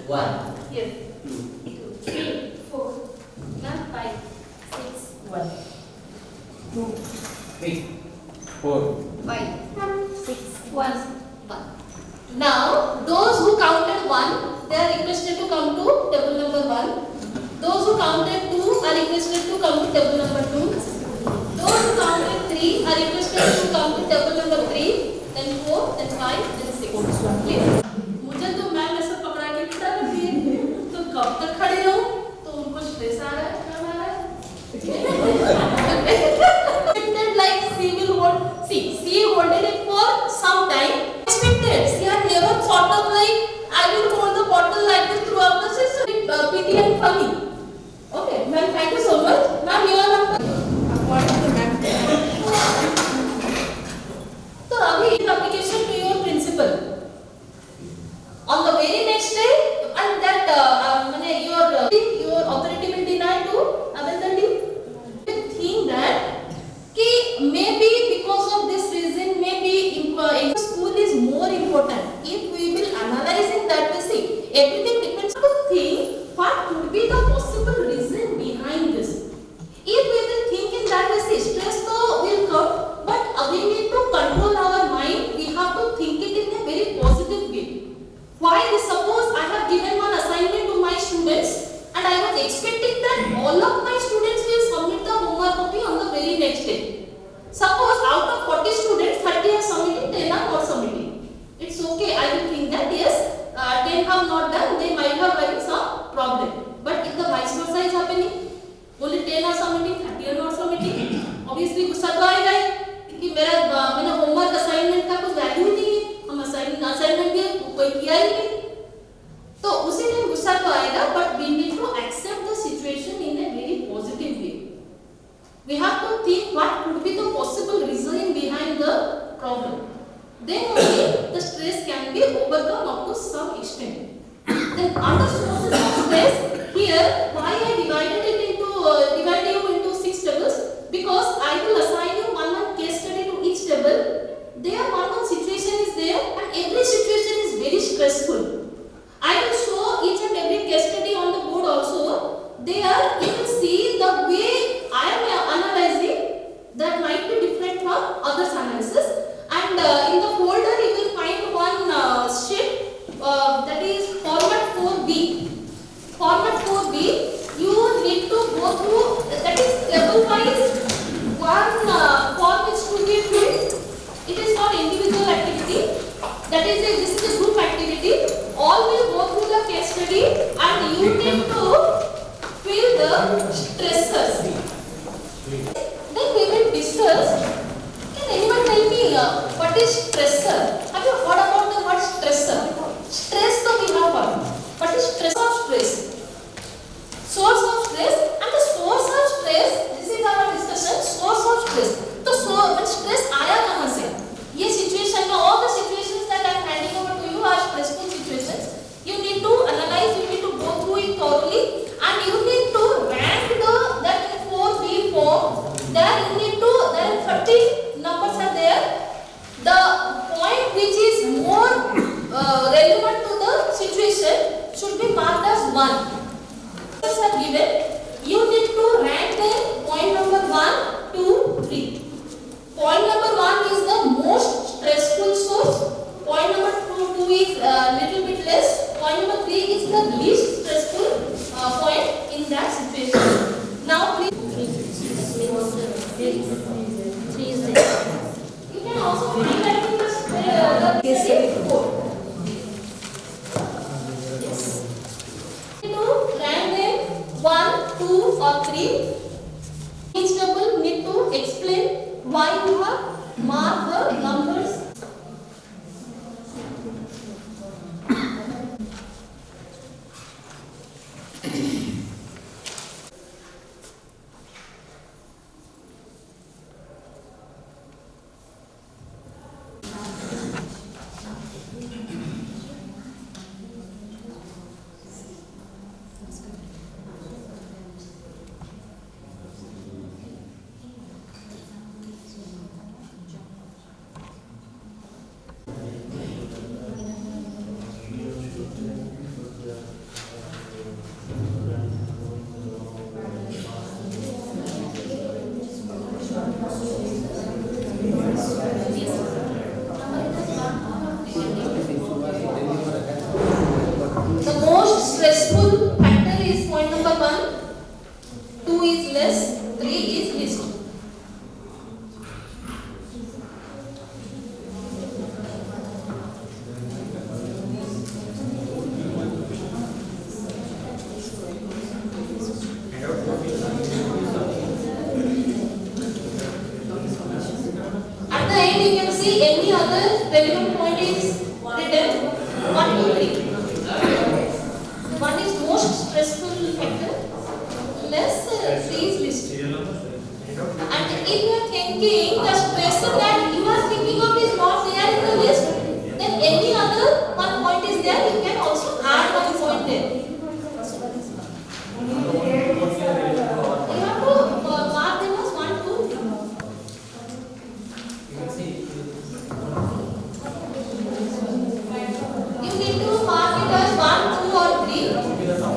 1. Here. 2, 3, 4. Now 5, 6, 1. 2, 3, 4. 5, 6, 1. 1. Now, those who counted 1, they are requested to come to table number 1. Those who counted 2 are requested to come to table number 2. Those who counted 3 are requested to come to table number 3, then 4, then 5, then 6. Clear? मुझे तो ma'am ऐसा पकड़ा के खड़ा कर दिए, तो कब तक खड़ी रहूं? तो उनको स्ट्रेस आ रहा है, क्या आ रहा है? Like she will hold, she holded it for some time. Expected. She had never thought of like I will hold the bottle like this throughout the session. Pity and funny. Okay, ma'am, thank you so much. Ma'am, you are not. According to ma'am. So, abhi application to your principal. On the very next day, and that your authority will deny to Abandadi. Think that maybe because of this reason, maybe if school is more important. If we will analyze in that way, see, everything depends on to think what could be the possible reason behind this. If we will think in that way, see, stress will come, but we need to control our mind. We have to think it in a very positive way. Why? Suppose I have given one assignment to my students and I was expecting that all of my students will submit the homework copy on the very next day. Suppose out of 40 students, 30 are submitting, 10 are not submitting. It's okay. I will think that yes, 10 have not done, they might have having some problem. But if the vice versa is happening, only 10 are submitting, 30 are not submitting, obviously गुस्सा तो आएगा ही कि मैंने homework assignment का कुछ value ही नहीं है, हम असाइनमेंट भी कोई किया ही नहीं, तो उसी टाइम गुस्सा तो आएगा, but we need to accept the situation in a very positive way. We have to think what could be the possible reason behind the problem. Then only the stress can be overcome up to some extent. Then under sources of stress, here why I divided you into 6 tables, because I will assign you one case study to each table. There one situation is there and every situation is very stressful. I will show each and every case study on the board also. There you will see the way I am analyzing that might be different from others' analysis. And in the folder you will find one sheet that is format 4B. Format 4B, you need to go through, that is table wise, one form is to be filled. It is not individual activity. That is this is a group activity. All will go through the case study and you need to fill the stressors. Then we will discuss. Can anyone tell me what is stressor? Have you heard about the word stressor? Stress to we have heard. What is stress of stress? Source of stress, and the source of stress. This is our discussion. Source of stress. So stress आया कहाँ से? ये situation में all the situations that I am handing over to you are stressful situations. You need to analyze, you need to go through it thoroughly, and you need to rank that in 4B form. There you need to, there are 30 numbers are there. The point which is more relevant to the situation should be marked as 1. Numbers are given. You need to rank them point number 1, 2, 3. Point number 1 is the most stressful source. Point number 2 is little bit less. Point number 3 is the least stressful point in that situation. Now please. 3 is there. You can also find that in the case report. Yes. You need to rank them 1, 2 or 3. Each table need to explain why you have marked the numbers. The most stressful factor is point number 1, 2 is less, 3 is least. At the end you can see any other relevant point is written 1, 2, 3. One is most stressful factor, less, 3 is least. And if you are thinking the stressor that you are thinking of is not there in the list, then any other one point is there, you can also add one point there. You have to mark them as 1, 2, 3. You need to mark it as 1, 2 or 3. Yes, ma'am.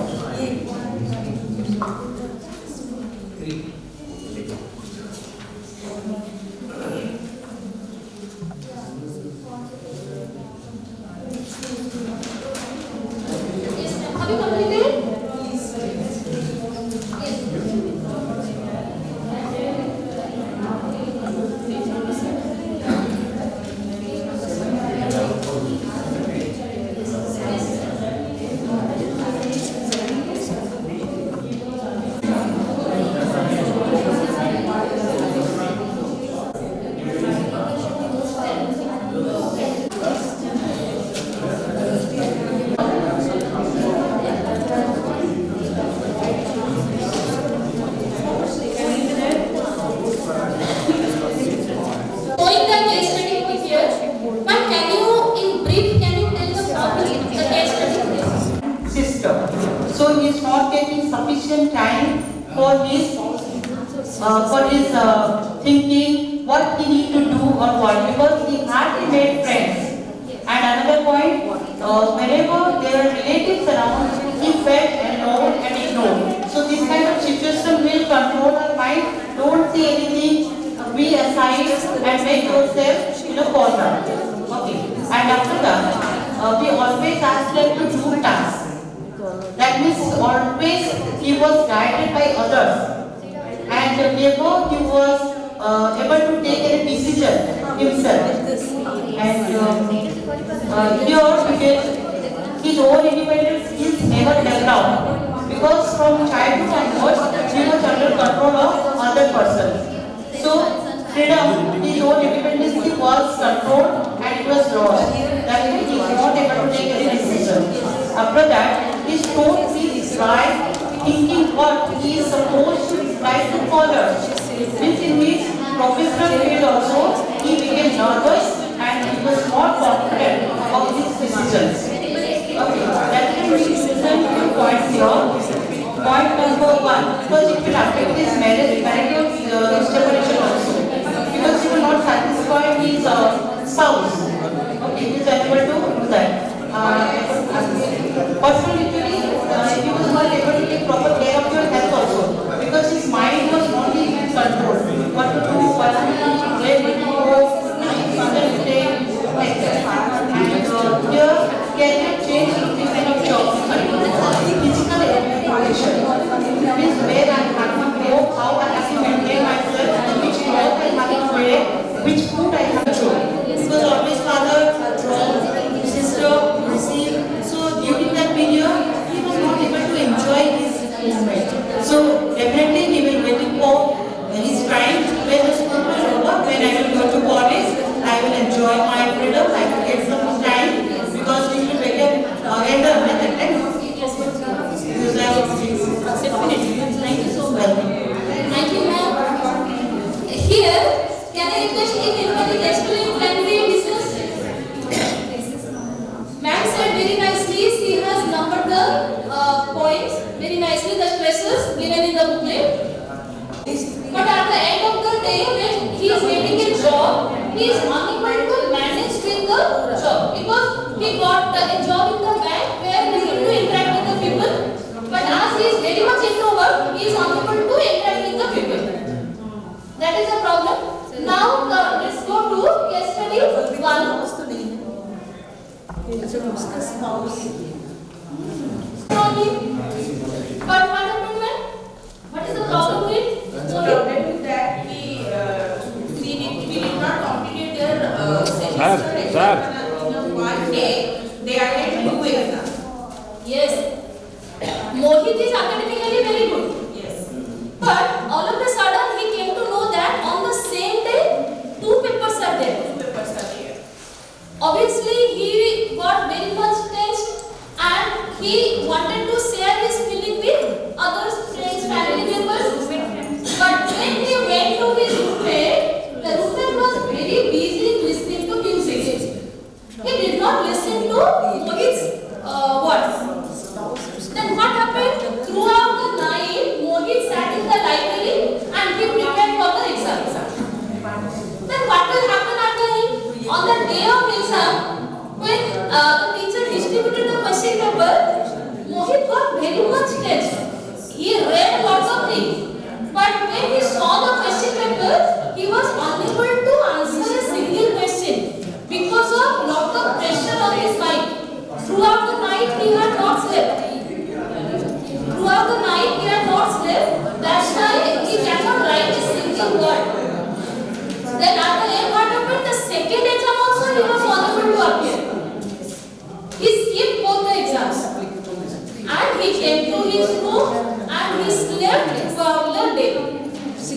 Have you completed? Showing the case study over here, but can you, in brief, can you tell the topic of the case study? System. So he is not getting sufficient time for his thinking what he need to do or what, because he hardly made friends. And another point, whenever there are relatives around, he felt alone and ignored. So this kind of situation will control our mind. Don't see anything, be aside and make yourself in a corner. Okay. And after that, we always ask them to do tasks. That means always he was guided by others, and never he was able to take any decision himself. And here his own independence is never developed, because from childhood onwards he was under control of other persons. So freedom, his own independence was controlled and it was lost. That means he was not able to take any decision. After that, his totally right thinking what he is supposed to try to follow. Means in his professional field also, he became nervous and he was not confident of his decisions. Okay, that will be listen to points here. Point number 1, because it will affect his marital stability also. Because he will not satisfy his spouse. Okay, he is able to do that. Personally, he was not able to take proper care of your health also, because his mind was not in control. What to do, what to do, where to go, like that. And here, career change in this kind of job, physical education. Means where I have to go, how I have to maintain myself, which clothes I have to wear, which food I have to do. Because always father, sister, receive. So during that period, he was not able to enjoy his moment. So definitely he will waiting for his time when the school is over, when I will go to college, I will enjoy my freedom, I will get some time, because we will become elder at that time. Definitely. Thank you so much. Thank you, ma'am. Here, can I request if anybody can explain primary business? Ma'am said very nicely, she has numbered the points very nicely, the stresses given in the booklet. But at the end of the day, when he is getting a job, he is unable to manage with the job, because he got a job in the bank where he need to interact with the people. But as he is very much introvert, he is unable to interact with the people. That is a problem. Now, let's उसका spouse. But what happened when? What is the problem with? The problem is that we did not complete their semester exam in one day. They are at 2 exams. Yes. Mohit is academically very good. Yes. But all of a sudden he came to know that on the same day 2 papers are there. 2 papers are there. Obviously he got very much tensed and he wanted to share his feeling with others, friends, family members. But when he went to his roommate, the roommate was very busy listening to music. He did not listen to Mohit's words. Then what happened? Throughout the night, Mohit sat in the library and he prepared for the exam. Then what will happen at the end? On the day of exam, when the teacher distributed the question paper, Mohit got very much tense. He read lots of things. But when he saw the question paper, he was unable to answer a single question because of lot of pressure on his mind. Throughout the night, he had not slept. Throughout the night, he had not slept. That's why he cannot write a single word. Then at the end, what happened? The second exam also he was unable to appear. He skipped both the exams. And he came to his room and he slept for the day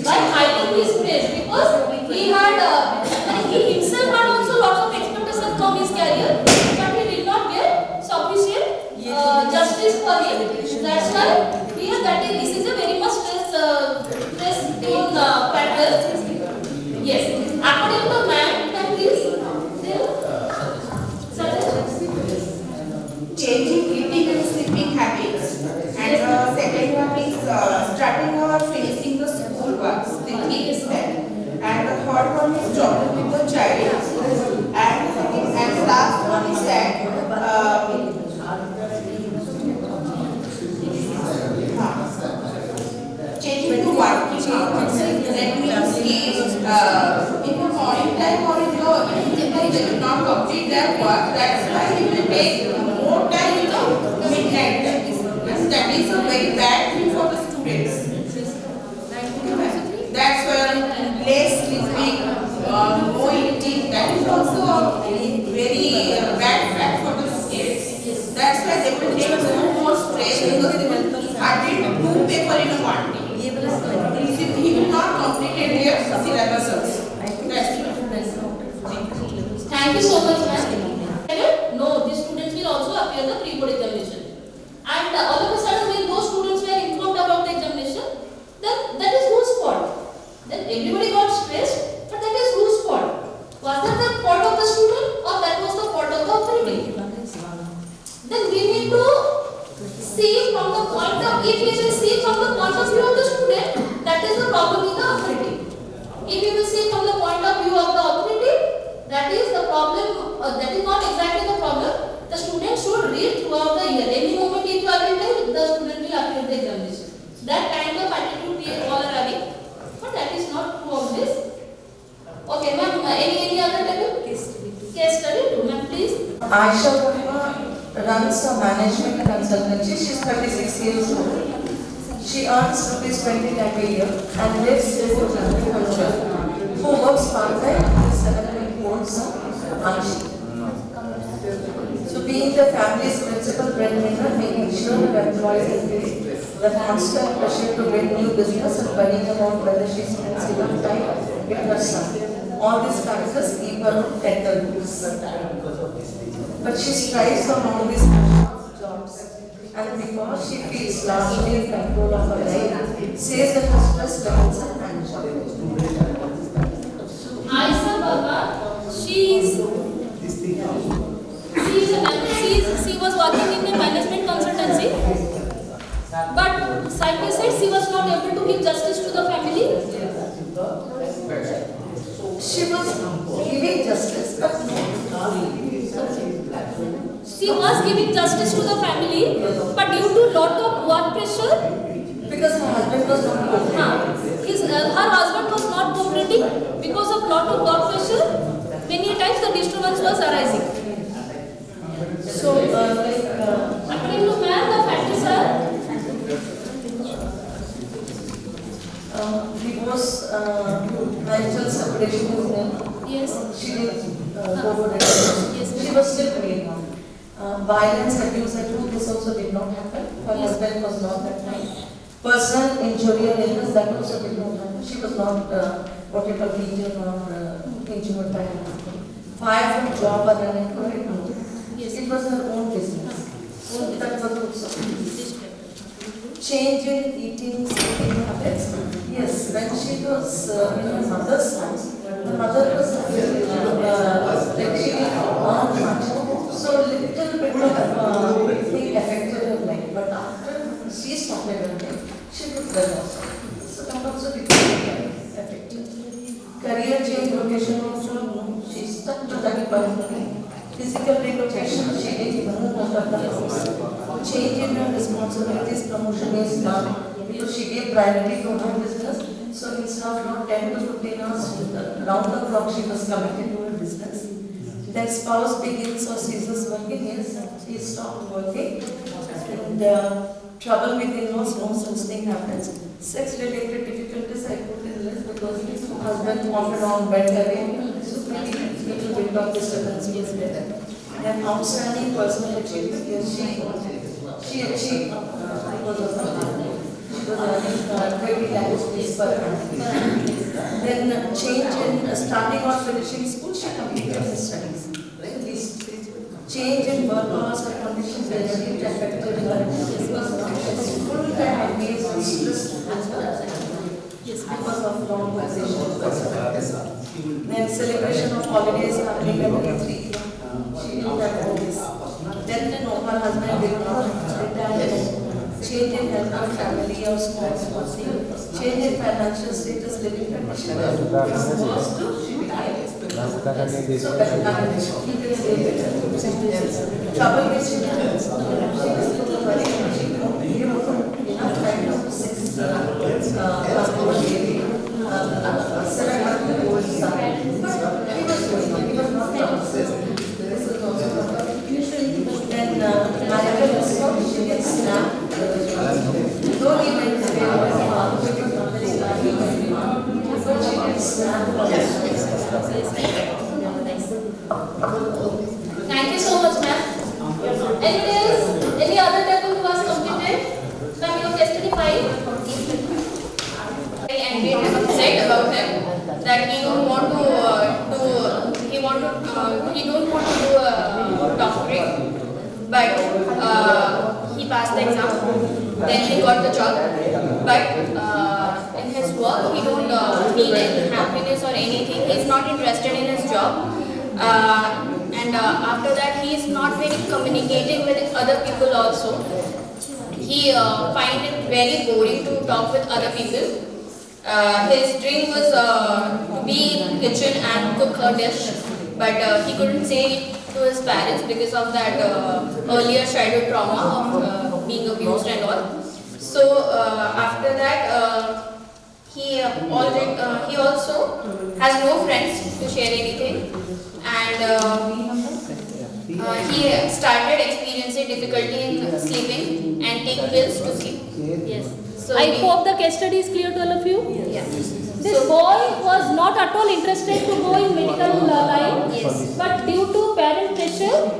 by hiding his face because he had he himself had also lots of expectations from his career, but he did not get sufficient justice for him. That's why here this is a very much stress-prone pattern. Yes, according to man, can please tell? Changing eating and sleeping habits. And the second one is starting or finishing the school works. The key is that. And the third one is talking with the child. And the last one is that changing to working hours. That means if in the morning time or in the evening time they will not complete their work, that's why it will take more time in the midnight time. Yes, that is a very bad thing for the students. That's why less sleeping, no eating, that is also a very bad fact for the kids. That's why they will take more stress because they will attend 2 papers in a one day. He will not complete their syllabus also. That's why. Thank you so much, ma'am. No, the students will also appear the pre-board examination. And all of a sudden, when those students were informed about the examination, then that is whose fault? Then everybody got stressed, but that is whose fault? Was that the fault of the student or that was the fault of the authority? Then we need to see from the point of, if we will see from the point of view of the student, that is the problem with the authority. If we will see from the point of view of the authority, that is the problem, that is not exactly the problem. The student should read throughout the year. Any moment if you are written, the student will appear the examination. That kind of attitude we all are having, but that is not true of this. Okay, ma'am, any other topic? Case study, ma'am, please. Aisha Verma runs a management consultancy. She is 36 years old. She earns ₹20 lakh a year and lives with her husband, who works part-time in 7-year-old son, Anshi. So being the family's principal breadwinner, making sure her employees are paid, the constant pressure to get new business and worrying about whether she spends enough time with her son. All these factors keep her at the loose. But she strives on all these jobs, and because she feels largely in control of her life, says that her stress levels are manageable. Aisha Verma, she was working in a management consultancy, but side by side she was not able to give justice to the family. She was giving justice, but She was giving justice to the family, but due to lot of work pressure, because her husband was not cooperating. her husband was not cooperating because of lot of work pressure. Many times the disturbance was arising. So So, According to man, the factors are divorce, marital separation is there. yes. She didn't go for divorce. Yes. She was still married. Violence, abuse at home, this also did not happen. Her Yes. husband was not that time. Personal injury or illness, that also did not happen. She was not whatever beaten or injured by her husband. Fired from job or unemployed, no. Yes. It was her own business. So that was also. Change in eating, sleeping habits. Yes, when she was in her mother's house, the mother was like she didn't earn much. So little bit of thing affected her life. But after she stopped everything, she did well also. So that also became affected. Career change, location also, no. She stuck to that permanently. Physical relocation, she didn't move out of the house. Change in her responsibilities, promotion is done because she gave priority to her business. So instead of 10 to 15 hours, round the clock she was committed to her business. Then spouse begins or ceases working, yes, he stopped working. And trouble with in-laws, no such thing happens. Sex-related difficulties, I put in list because husband often on went away. So maybe little bit of disturbance was there. Then outstanding personal achievement, yes, she achieved because of her. She was earning 20 lakhs rupees per annum. Then change in starting or finishing school, she completed her studies. Change in work hours or conditions generally affected her because full time days stressed because of long position. Then celebration of holidays happening every 3 years. She didn't have all this. Then no, her husband did not retire. Change in health or family or spouse. Change in financial status, living condition. Supposed to, she became. So that you can say it. Trouble which she has. She was little worried when she gave enough time to 6 passport baby. 7-month-old son. He was going, he was not troublesome. This is also then marital response, she gets snapped. Though he went away with his father, she was not very lucky. But she gets snapped. Thank you so much, ma'am. Anybody else? Any other table who has completed? Ma'am, your custody file. And we have said about him that he don't want to he don't want to do a doctorate, but he passed the exam. Then he got the job, but in his work he don't feel any happiness or anything. He's not interested in his job, and after that he is not very communicating with other people also. He find it very boring to talk with other people. His dream was to be in kitchen and cook a dish, but he couldn't say it to his parents because of that earlier childhood trauma of being abused and all. So after that, he also has no friends to share anything, and he started experiencing difficulty in sleeping and take pills to sleep. Yes. So I hope the case study is clear to all of you. Yeah. This boy was not at all interested to go in medical line, Yes. but due to parent pressure,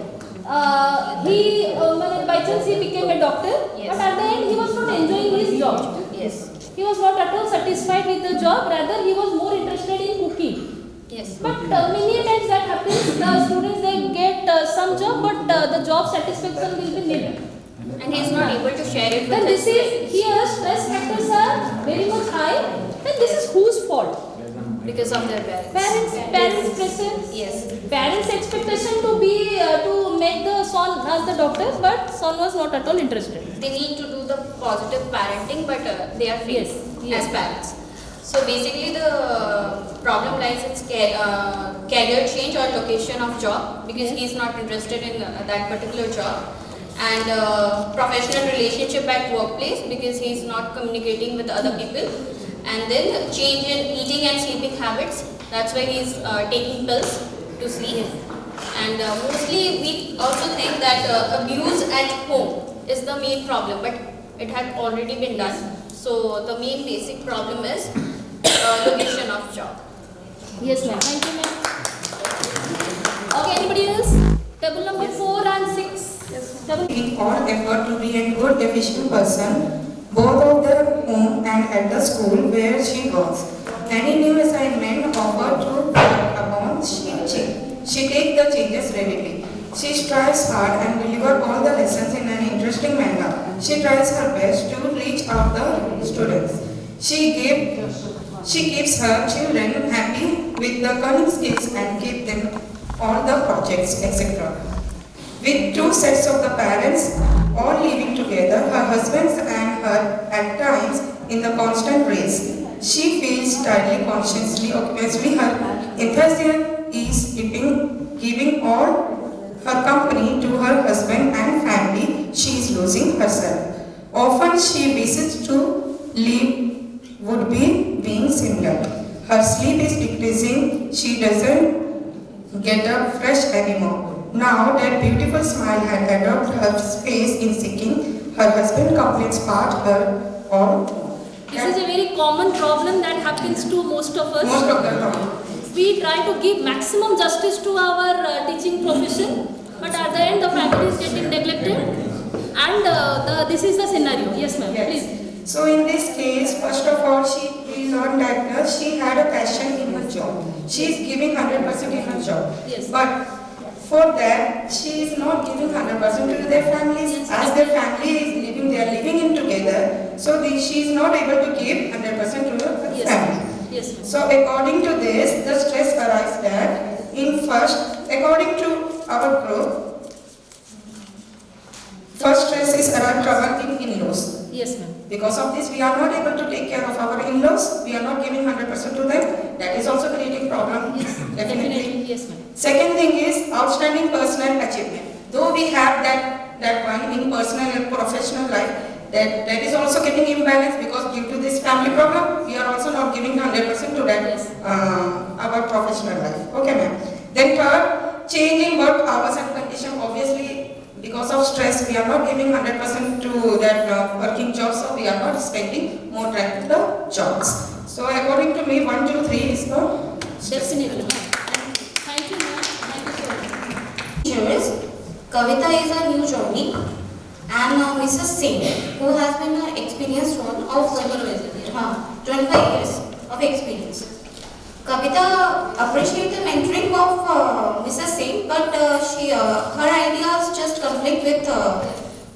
by chance he became a doctor. Yes. But at the end, he was not enjoying his job. Yes. He was not at all satisfied with the job. Rather, he was more interested in cooking. Yes. But many times that happens. The students they get some job, but the job satisfaction will be nil. And he is not able to share it with Then this his is here stress factors are very much high. Then this is whose fault? because of their parents. Parents pressure. Yes. Parents expectation to be to make the son as the doctor, but son was not at all interested. They need to do the positive parenting, but they are failed Yes. as parents. So basically the problem lies in career change or location of job, because he is not interested in that particular job, and professional relationship at workplace because he is not communicating with other people, and then change in eating and sleeping habits. That's why he is taking pills to sleep. And mostly we also think that abuse at home is the main problem, but it had already been done. So the main basic problem is location of job. Yes, ma'am. Thank you, ma'am. Okay, anybody else? Table number 4 and 6. Yes. Table. Making all effort to be a good, efficient person, both of the home and at the school where she works. Any new assignment offered to work upon, she takes the changes readily. She strives hard and delivers all the lessons in an interesting manner. She tries her best to reach out the students. She keeps her children happy with the learning skills and keep them all the projects, etc. With 2 sets of the parents all living together, her husband and her at times in the constant race, she feels tiredly, consciously, occupationally. Her enthusiasm is giving all her company to her husband and family. She is losing herself. Often she wishes to live would be being similar. Her sleep is decreasing. She doesn't get up fresh anymore. Now that beautiful smile had adopted her face in seeking, her husband complains part her all. This is a very common problem that happens to most of us. Most of the time. We try to give maximum justice to our teaching profession, but at the end the faculty is getting neglected, and this is the scenario. Yes, ma'am. Yes. Please. So in this case, first of all, we learned that she had a passion in her job. She is giving 100% in her job. Yes. But for that, she is not giving 100% to their families. Yes. As their family is living, they are living in together. So she is not able to give 100% to her Yes. family. Yes, ma'am. So according to this, the stress arises that according to our group, first stress is around trouble in in-laws. Yes, ma'am. Because of this, we are not able to take care of our in-laws. We are not giving 100% to them. That is also creating problem. Yes, definitely. Yes, ma'am. Second thing is outstanding personal achievement. Though we have that one in personal and professional life, that is also getting imbalanced because due to this family problem, we are also not giving 100% to that Yes. our professional life. Okay, ma'am. Then third, changing work hours and condition. Obviously, because of stress, we are not giving 100% to that working job, so we are not spending more time to the jobs. So according to me, 1, 2, 3 is the Definitely. Thank you, ma'am. Thank you so much. Teachers, Kavita is a new journey, and Mrs. Singh, who has been an experienced one of 25 years of experience. Kavita appreciates the mentoring of Mrs. Singh, but her ideas just conflict with the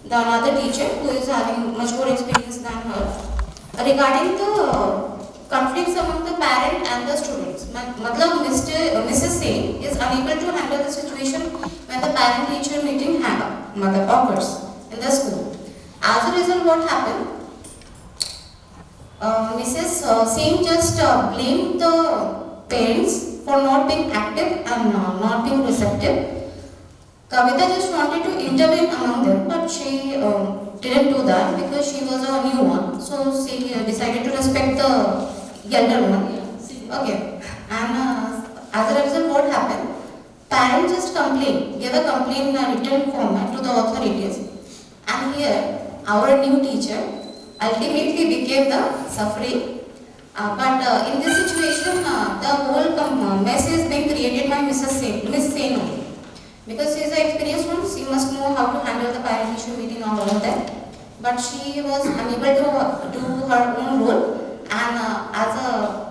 another teacher who is having much more experience than her regarding the conflicts among the parent and the students. Matlab Mrs. Singh is unable to handle the situation when the parent-teacher meeting occurs in the school. As a result, what happened? Mrs. Singh just blamed the parents for not being active and not being receptive. Kavita just wanted to intervene among them, but she didn't do that because she was a new one. So she decided to respect the younger one. Okay. And as a result, what happened? Parents just gave a complaint in a written format to the authorities. And here, our new teacher ultimately became the sufferer. But in this situation, the whole mess is being created by Miss Sen only. Because she is an experienced one, she must know how to handle the parent-teacher meeting and all of that. But she was unable to do her own role, and as a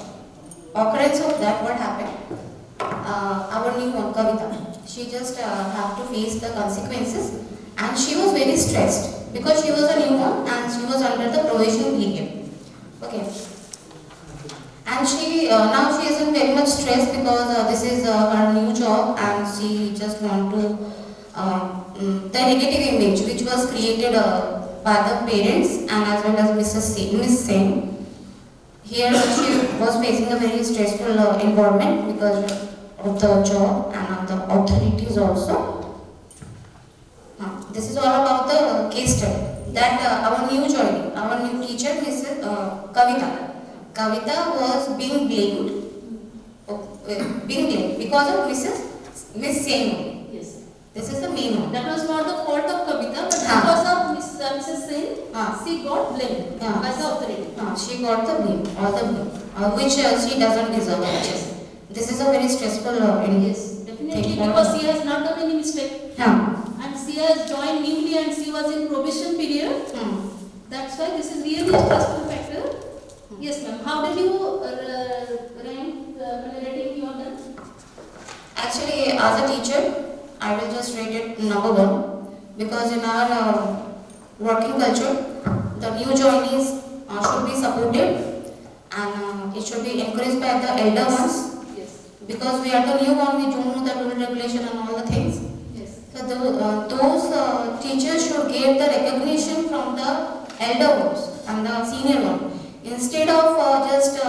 occurrence of that, what happened? Our new one, Kavita, she just have to face the consequences, and she was very stressed because she was a new one and she was under the probation period. Okay. And she now she isn't very much stressed because this is her new job, and she just want to the negative image which was created by the parents and as well as Miss Sen. Here she was facing a very stressful environment because of the job and of the authorities also. This is all about the case study that our new teacher, Mrs. Kavita. Kavita was being blamed because of Miss Singh. Yes. This is the main one. That was not the fault of Kavita, but Ah. because of Mrs. Singh, Ah. she got blamed Ah. by the authority. She got the blame, all the blame, which she doesn't deserve actually. This is a very stressful Yes, definitely, Take because one. she has not done any mistake. And she has joined newly and she was in probation period. That's why this is really a stressful factor. Yes, ma'am. How did you rank rating your done? Actually, as a teacher, I will just rate it number 1 because in our working culture, the new joinees should be supported and it should be encouraged by the elder ones Yes. because we are the new one, we don't know the rule regulation and all the things. Yes. So those teachers should get the recognition from the elder ones and the senior one instead of just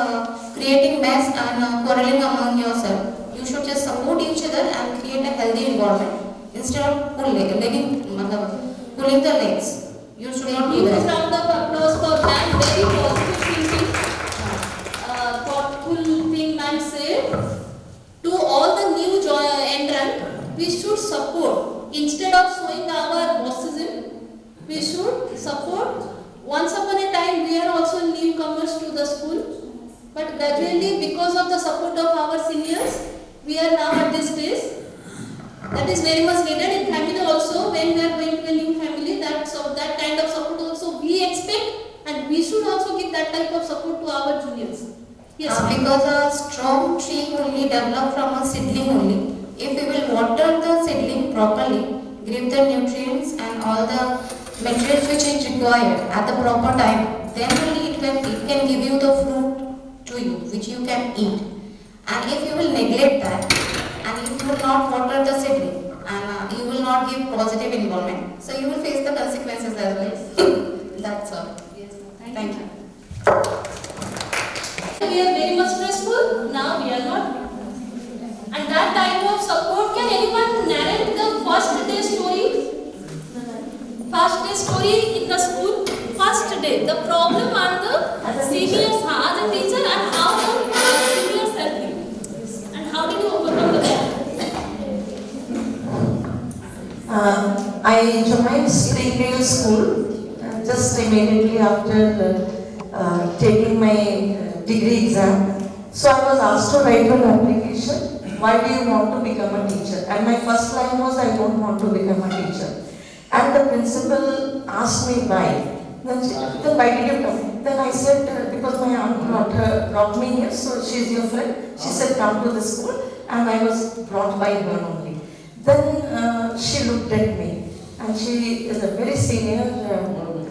creating mess and quarreling among yourself. You should just support each other and create a healthy environment instead of pulling the legs. You should not do Huge that. round of applause for that very positive thinking, thoughtful thing ma'am said. To all the new entrant, we should support instead of showing our bossism. We should support. Once upon a time, we are also newcomers to the school, but gradually, because of the support of our seniors, we are now at this stage. That is very much needed in family also. When we are going to a new family, that kind of support also we expect, and we should also give that type of support to our juniors. Yes, ma'am. Because a strong tree only develop from a seedling only. If we will water the seedling properly, give the nutrients and all the materials which is required at the proper time, then only it can give you the fruit to you, which you can eat. And if you will neglect that, and if you will not water the seedling, and you will not give positive environment, so you will face the consequences as well. That's all. Yes, Thank you. We are very much stressful. Now we are not. And that type of support, can anyone narrate the first day story? First day story in the school. First day, the problem and the seniors as a teacher and how the seniors helped you. And how did you overcome the problem? I joined Springdale School just immediately after taking my degree exam. So I was asked to write an application. Why do you want to become a teacher? And my first line was, I don't want to become a teacher. And the principal asked me why. Then why did you come? Then I said, because my aunt brought me here, so she's your friend. She said, come to the school, and I was brought by her only. Then she looked at me, and she is a very senior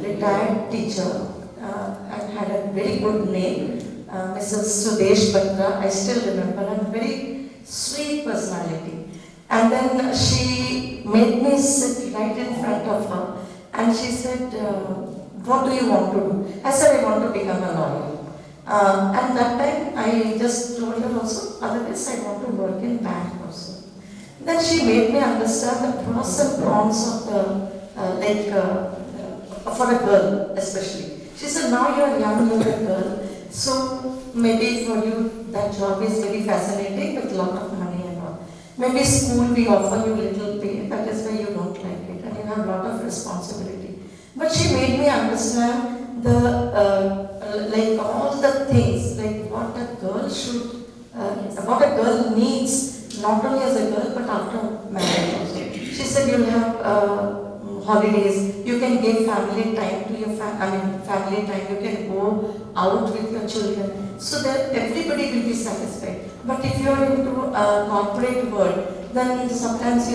retired teacher and had a very good name, Mrs. Sudesh Batra. I still remember, and very sweet personality. And then she made me sit right in front of her, and she said, what do you want to do? I said, I want to become a lawyer. And that time I just told her also, otherwise I want to work in bank also. Then she made me understand the pros and cons of the, for a girl especially. She said, now you are young, you are a girl, so maybe for you that job is very fascinating with a lot of money and all. Maybe school we offer you little pay, that is why you don't like it and you have a lot of responsibility. But she made me understand the like all the things, like what a girl should, what a girl needs, not only as a girl but after marriage also. She said you'll have holidays, you can give family time to your family time, you can go out with your children, so that everybody will be satisfied. But if you are into a corporate world, then sometimes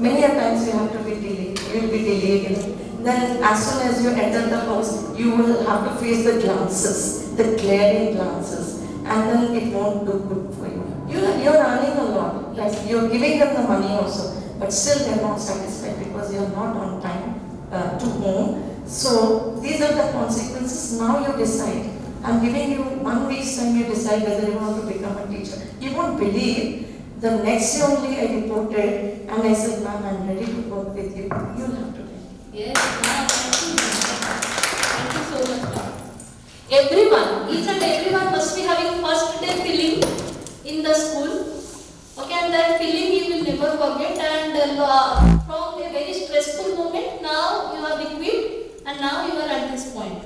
many a times you have to be delayed, you will be delayed. Then as soon as you enter the house, you will have to face the glances, the glaring glances, and then it won't do good for you. You're earning a lot, like you're giving them the money also, but still they're not satisfied because you're not on time to home. So these are the consequences. Now you decide. I'm giving you 1 week's time, you decide whether you want to become a teacher. You won't believe, the next day only I reported and I said, ma'am, I'm ready to work with you. You'll have to take. Yes, ma'am. Thank you so much, ma'am. Everyone, each and everyone must be having first day feeling in the school. Okay, and that feeling you will never never forget, and from a very stressful moment, now you have been quit, and now you are at this point.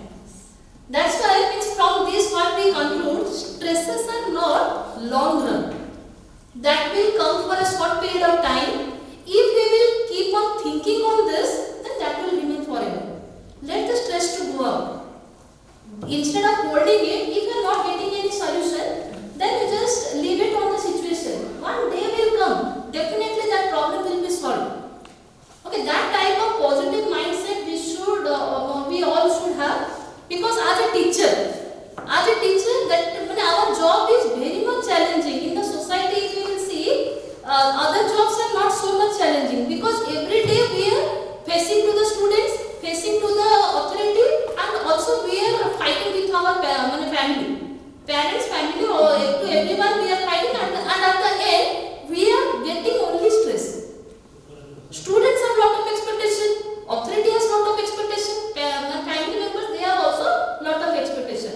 That's why means from this what we conclude, stresses are not long run. That will come for a short period of time. If we will keep on thinking on this, then that will remain forever. Let the stress to go out. Instead of holding it, if you are not getting any solution, then you just leave it on the situation. One day will come. Definitely that problem will be solved. Okay, that type of positive mindset we all should have. Because as a teacher, that our job is very much challenging. In the society, if you will see, other jobs are not so much challenging because every day we are facing to the students, facing to the authority, and also we are fighting with our family. Parents, family, or to everyone we are fighting, and at the end, we are getting only stress. Students have lot of expectation, authority has lot of expectation, family members, they have also lot of expectation.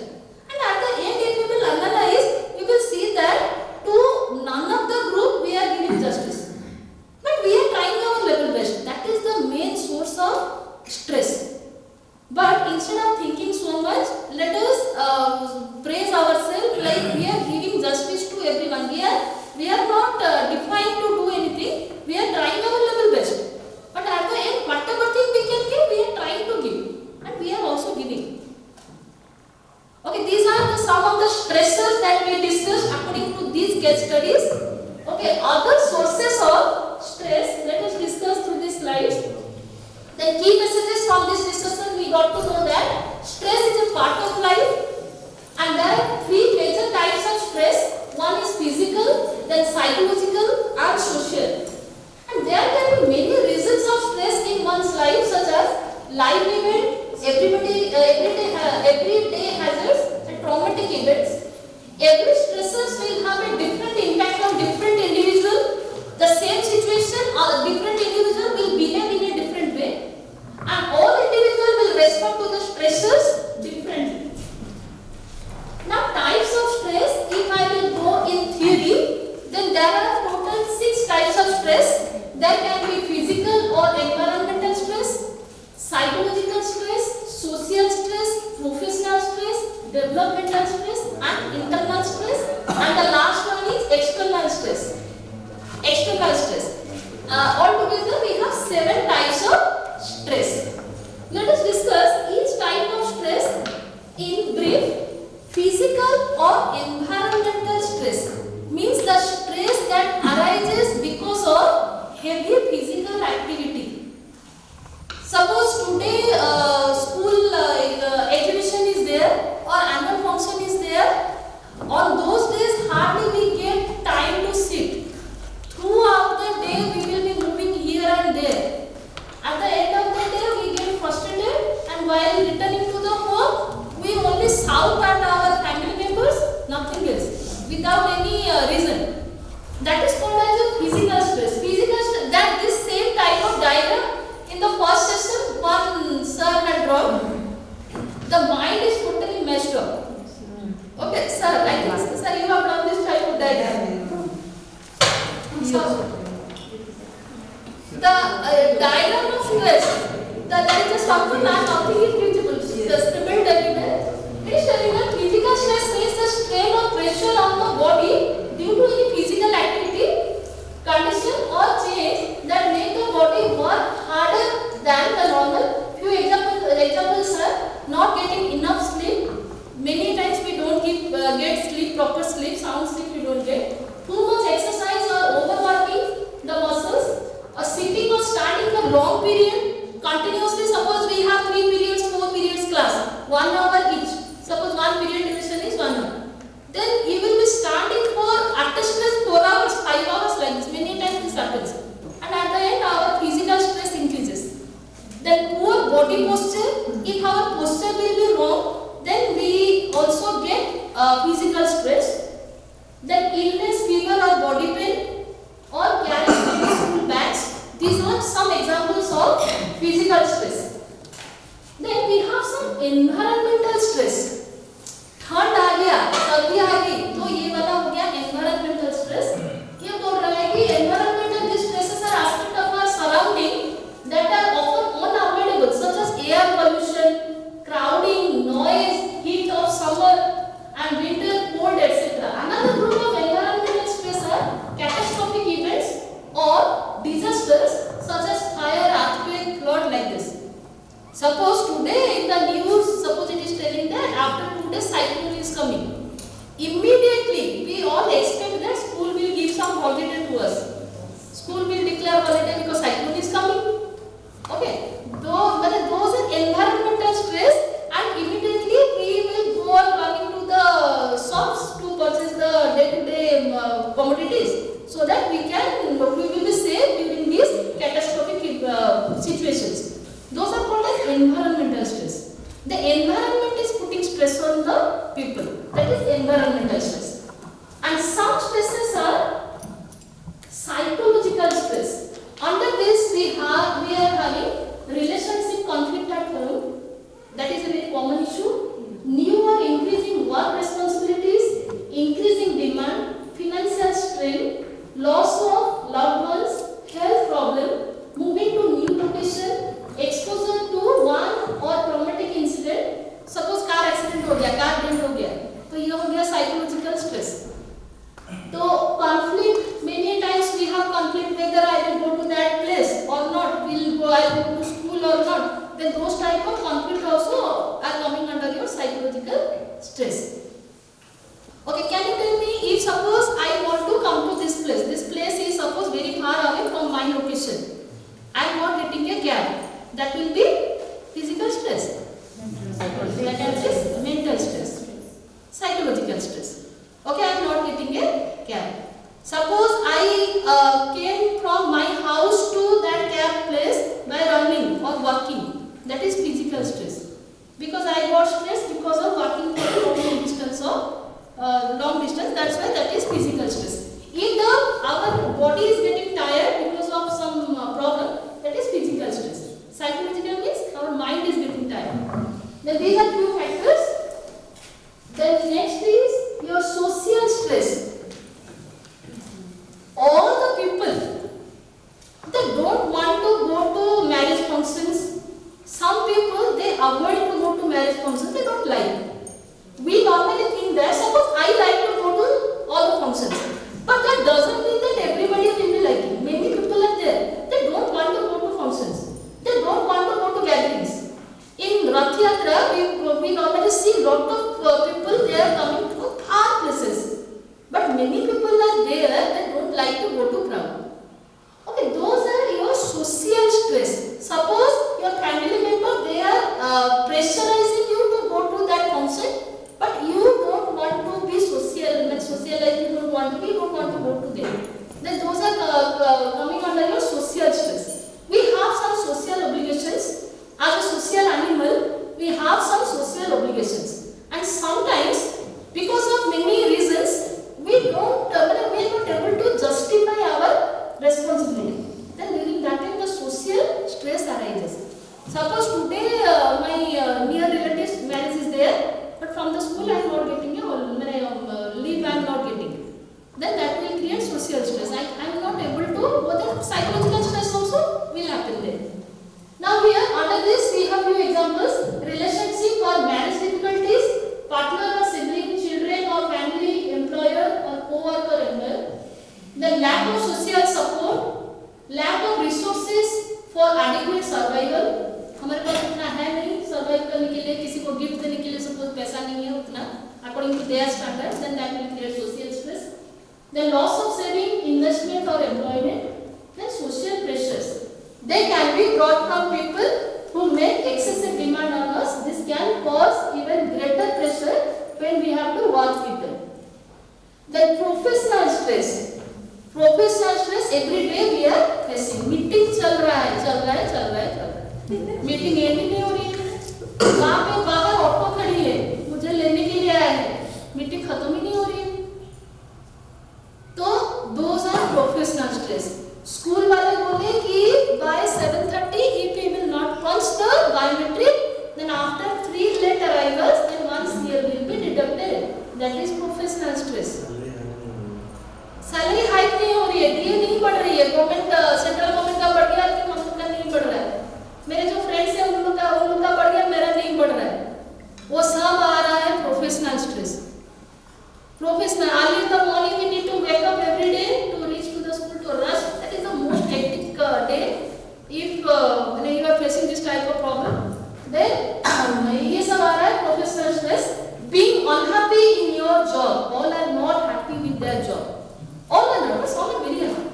And at the end, if you will analyze, you will see that to none of the group we are giving justice. But we are trying our level best. That is the main source of stress. But instead of thinking so much, let us praise ourselves like we are giving justice to everyone. We are not defined to do anything. We are trying our level best. But at the end, whatever thing we can give, we are trying to give. And we are also giving. Okay, these are some of the stressors that we discussed according to these case studies. Okay, other sources of stress, let us discuss through these slides. The key messages from this discussion, we got to know that stress is a part of life, and there are three major types of stress. One is physical, then psychological, and social. And there can be many reasons of stress in one's life, such as life event, everyday hazards, and traumatic events. Every stressors will have a different impact on different individual. The same situation, different individual will behave in a different way, and all individuals will respond to the stressors differently. Now, types of stress, if I will go in theory, then there are total 6 types of stress. There can be physical or environmental stress, psychological stress, social stress, professional stress, developmental stress, and internal stress. And the last one is external stress. External stress. Altogether, we have 7 types of stress. Let us discuss each type of stress in brief. Physical or environmental stress means the stress that arises because of heavy physical activity. Suppose today school exhibition is there or annual function is there. On those days, hardly we get time to sit. Throughout the day, we will be moving here and there. At the end of the day, we get frustrated, and while returning to the home, we only shout at our family members, nothing else, without any reason. That is called as a physical stress. Physical stress, that this same type of diagram in the first session, one sir had drawn. The mind is totally messed up. Okay, sir, I think, sir, you have drawn this type of diagram. So, the diagram of stress, there is a something and nothing is visible. The scribbled everywhere. It is telling that physical stress means the strain or pressure on the body due to any physical activity, condition or change that make the body work harder than the normal. Few examples are not getting enough sleep. Many times we don't get sleep, proper sleep, sound sleep we don't get. Too much exercise or overworking the muscles, or sitting or standing for long period, continuously. Suppose we have 3 periods, 4 periods class, 1 hour each. Suppose one period division is 1 hour. Then you will be standing for we are having relationship conflict at home. That is a very common issue. New or increasing work responsibilities, increasing demand, financial strain, loss of loved ones, health problem, moving to new location, exposure to one or traumatic incident. Suppose car accident हो गया, car dent हो गया, तो ये हो गया psychological stress. तो conflict, many times we have conflict whether I will go to that place or not, I will go to school or not. Then those type of conflict also are coming under your psychological stress. Okay, can you tell me if suppose I want to come to this place is suppose very far away from my location. I am not getting a cab. That will be physical stress. That is mental stress. Psychological stress. Okay, I am not getting a cab. Suppose I came from my house to that cab place by running or walking. That is physical stress. Because I got stressed because of walking for long distance that's why that is physical stress. If our body is getting tired because of some problem, that is physical stress. Psychological means our mind is getting tired. Then these are few factors. Then next is your social stress. All the people, they don't want to go to marriage functions. Some people, they avoid to go to marriage functions, they don't like. We normally think that, suppose I like to go to all the functions. But that doesn't mean that everybody will be liking. Many people are there, they don't want to go to functions. They don't want to go to gatherings. In Rath Yatra, we normally see lot of people, they are coming to far places. But many people are there, they don't like to go to crowd. Okay, those are your social stress. Suppose your family member, they are pressurizing you to go to that function, but you don't want to be socialized, you don't want to go to them. Then those are coming under your social stress. We have some social obligations. As a social animal, we have some social obligations. And sometimes, because of many reasons, we are not able to justify our responsibility. Then during that time, the social stress arises. Suppose today my near relative's marriage is there, but from the school I am not getting a leave, I am not getting. Then that will create social stress. I am not able to, whether psychological stress also will happen there. Now here under this we have few examples: relationship or marriage difficulties, partner or sibling, children or family, employer or co-worker, employer. The lack of social support, lack of resources for adequate survival. हमारे पास उतना है नहीं survive करने के लिए, किसी को gift देने के लिए suppose पैसा नहीं है उतना, according to their standards, then that will create social stress. The loss of saving, investment or employment. Then social pressures. They can be brought from people who make excessive demand on us. This can cause even greater pressure when we have to work with them. Then professional stress. Professional stress every day we are facing. Meeting चल रहा है. Meeting and he नहीं हो रही है. वहाँ पे बाहर ऑटो खड़ी है, मुझे लेने के लिए आया है, मीटिंग खत्म ही नहीं हो रही है. तो those are professional stress. School वाले बोले कि by 7:30 if he will not punch the biometric, then after 3 late arrivals, then 1 year will be deducted. That is professional stress. Salary hike नहीं हो रही है, डीए नहीं बढ़ रही है, गवर्नमेंट सेंट्रल गवर्नमेंट का बढ़ गया लेकिन हम लोग का नहीं बढ़ रहा है. मेरे जो फ्रेंड्स हैं उन लोग का बढ़ गया, मेरा नहीं बढ़ रहा है. वो सब आ रहा है professional stress. Professional, early in the morning we need to wake up every day to reach to the school to rush. That is the most hectic day. If you are facing this type of problem, then ये सब आ रहा है professional stress. Being unhappy in your job, all are not happy with their job. All are not, some are very happy.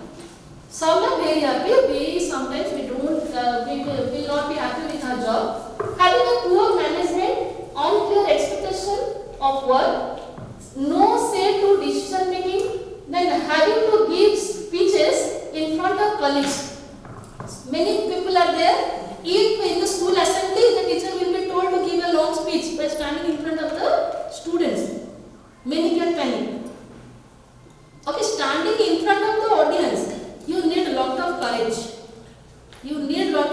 Some are very happy. We sometimes we will not be happy with our job. Having a poor management, unclear expectation of work, no say to decision making, then having to give speeches in front of colleagues. Many people are there. If in the school assembly, the teacher will be told to give a long speech by standing in front of the students. Many get panic. Okay, standing in front of the audience, you need a lot of courage. You need a lot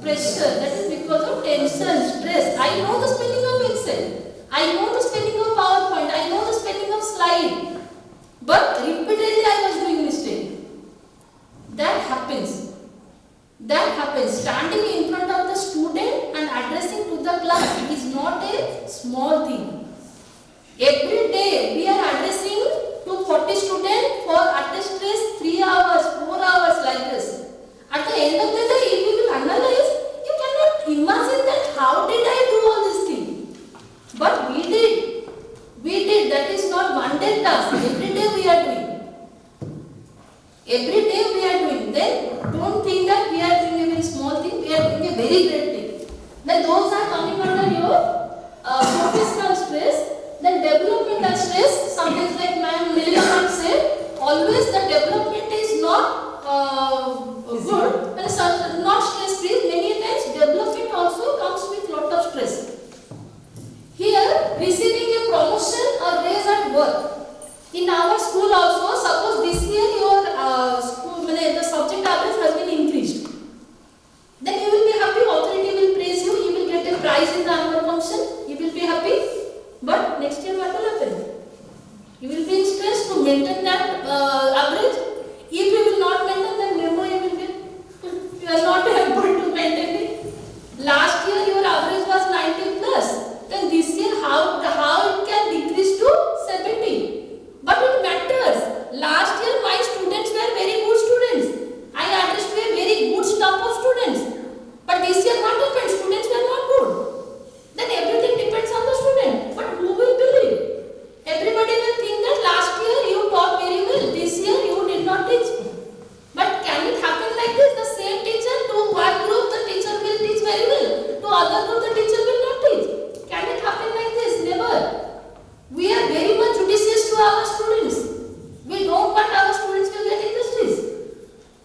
pressure, that is because of tension, stress. I know the spelling of Excel. I know the spelling of PowerPoint. I know the spelling of slide. But repeatedly I was doing mistake. That happens. That happens. Standing in front of the student and addressing to the class is not a small thing. Every day we are addressing to 40 students for at a stress 3 hours, 4 hours like this. At the end of the day, if you will analyze, you cannot imagine that how did I do all these things. But we did. We did. That is not one day task. Every day we are doing. Every day we are doing. Then don't think that we are doing a very small thing. We are doing a very great thing. Then those are coming under your professional stress. Then developmental stress. Something like Ma'am Nilima said. Always the development is not good. And not stress free. Many times development also comes with lot of stress. Here, receiving a promotion or raise at work. In our school also, suppose this year your school, the subject average has been increased. Then you will be happy, authority will praise you, you will get a prize in the annual function, you will be happy. But next year what will happen? You will be in stress to maintain that average. If you will not maintain, then memo you will get, you are not able to maintain it. Last year your average was 90 plus. Then this year how it can decrease to 70? But it matters. Last year my students were very good students. I addressed to a very good staff of students. But this year what happened? Students were not good. Then everything depends on the student. But who will believe? Everybody will think that last year you taught very well. This year you did not teach. But can it happen like this? The same teacher to one group the teacher will teach very well. To other group the teacher will not teach. Can it happen like this? Never. We are very much judicious to our students. We don't want our students will get injustice.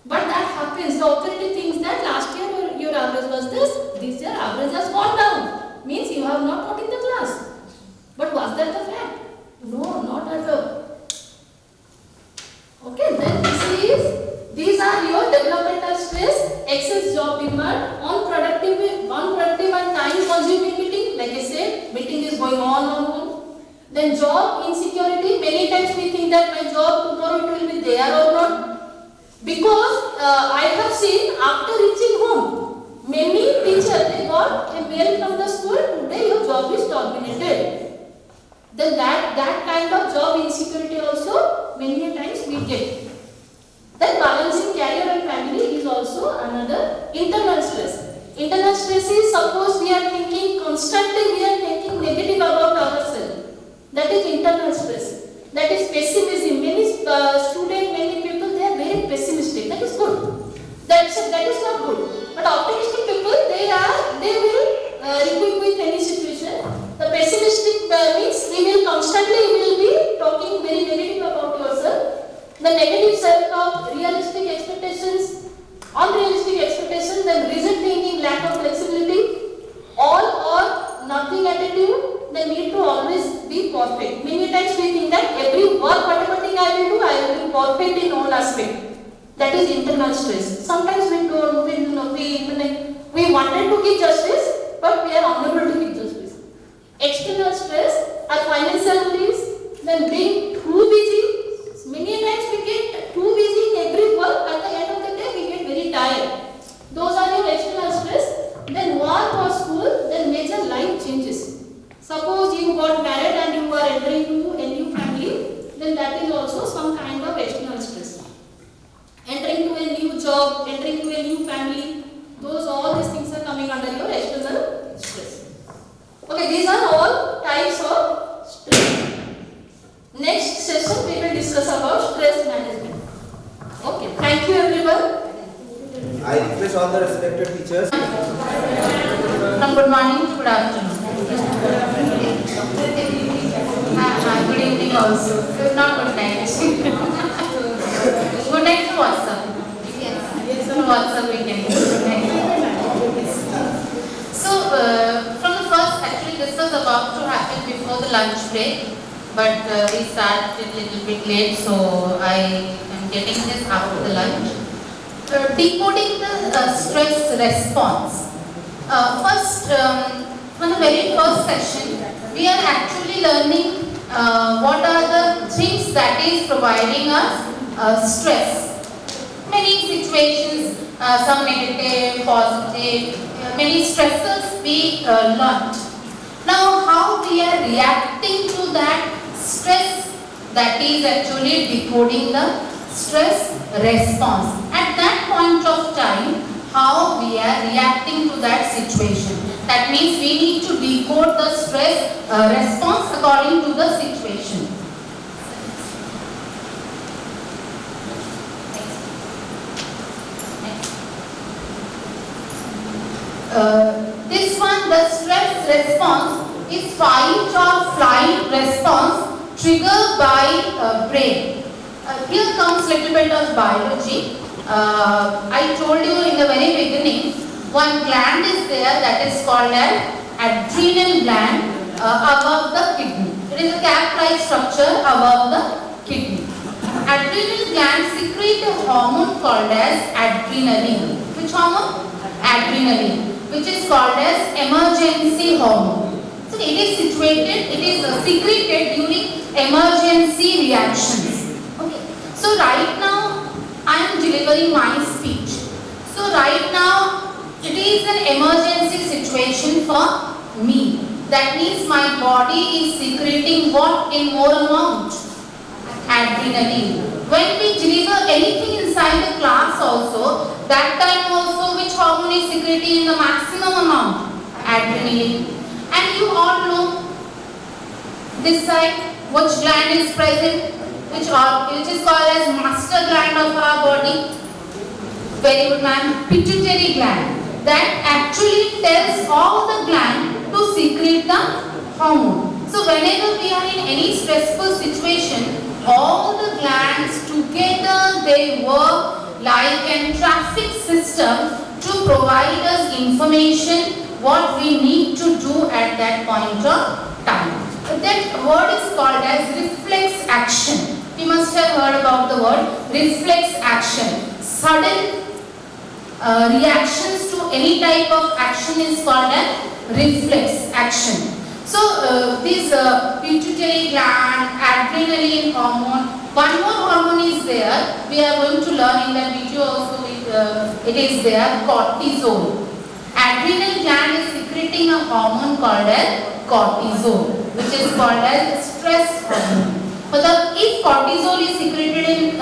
But that happens. The authority thinks that last year your average was this year average has gone down. Means you have not taught in the class. But was that the fact? No, not at all. Okay, then these are your developmental stress, excess job demand, unproductive and time consuming meeting. Like I said, meeting is going on. Then job insecurity. Many times we think that my job tomorrow it will be there or not. Because I have seen after reaching home, many teachers they got a mail from the school, today your job is terminated. Then that kind of job insecurity also many times we get. Then balancing career and family is also another internal stress. Internal stress is suppose we are thinking constantly, we are thinking negative about ourselves. That is internal stress. That is pessimism. Many students, many people, they are very pessimistic. That is good. That is not good. But optimistic people, they will equip with any situation. The pessimistic means we will constantly be talking very negative about yourself. The negative self-talk, realistic expectations, unrealistic expectations, then rigid thinking, lack of flexibility, all or nothing attitude, the need to always be perfect. Many times we think that every work, whatever thing I will do, I will be perfect in all aspects. That is internal stress. Sometimes we wanted to give justice, but we are unable to give justice. External stress are financial needs, then being too busy. Many times we get too busy in every work, at the end of the day we get very tired. Those are your external stress. Then work or school, then major life changes. Suppose you got married and you are entering into a new family, then that is also some kind of external stress. Entering to a new job, entering to a new family, all these things are coming under your external stress. Okay, these are all types of stress. Next session we will discuss about stress management. Okay, thank you everyone. I request all the respected teachers. From good morning to good afternoon. Good evening also. Not good night. Good night to WhatsApp. Yes, on WhatsApp we can. Good night. So, from the first, actually this was about to happen before the lunch break, but we started a little bit late, so I am getting this after the lunch. Decoding the stress response. First, on the very first session, we are actually learning what are the things that is providing us stress. Many situations, some negative, positive, many stressors we learnt. Now, how we are reacting to that stress, that is actually decoding the stress response. At that point of time, how we are reacting to that situation. That means we need to decode the stress response according to the situation. This one, the stress response is fight or flight response triggered by brain. Here comes little bit of biology. I told you in the very beginning, one gland is there that is called an adrenal gland above the kidney. It is a cap-like structure above the kidney. Adrenal gland secrete a hormone called as adrenaline. Which hormone? Adrenaline, which is called as emergency hormone. So it is situated, it is secreted during emergency reactions. Okay. So right now I am delivering my speech. So right now it is an emergency situation for me. That means my body is secreting what in more amount? Adrenaline. When we deliver anything inside the class also, that time also which hormone is secreting in the maximum amount? Adrenaline. And you all know this side which gland is present, which is called as master gland of our body. Very good, ma'am. Pituitary gland. That actually tells all the gland to secrete the hormone. So whenever we are in any stressful situation, all the glands together they work like a traffic system to provide us information what we need to do at that point of time. That word is called as reflex action. You must have heard about the word reflex action. Sudden reactions to any type of action is called as reflex action. So this pituitary gland, adrenaline hormone, one more hormone is there. We are going to learn in that video also. It is there, cortisol. Adrenal gland is secreting a hormone called as cortisol, which is called as stress hormone. But if cortisol is secreted in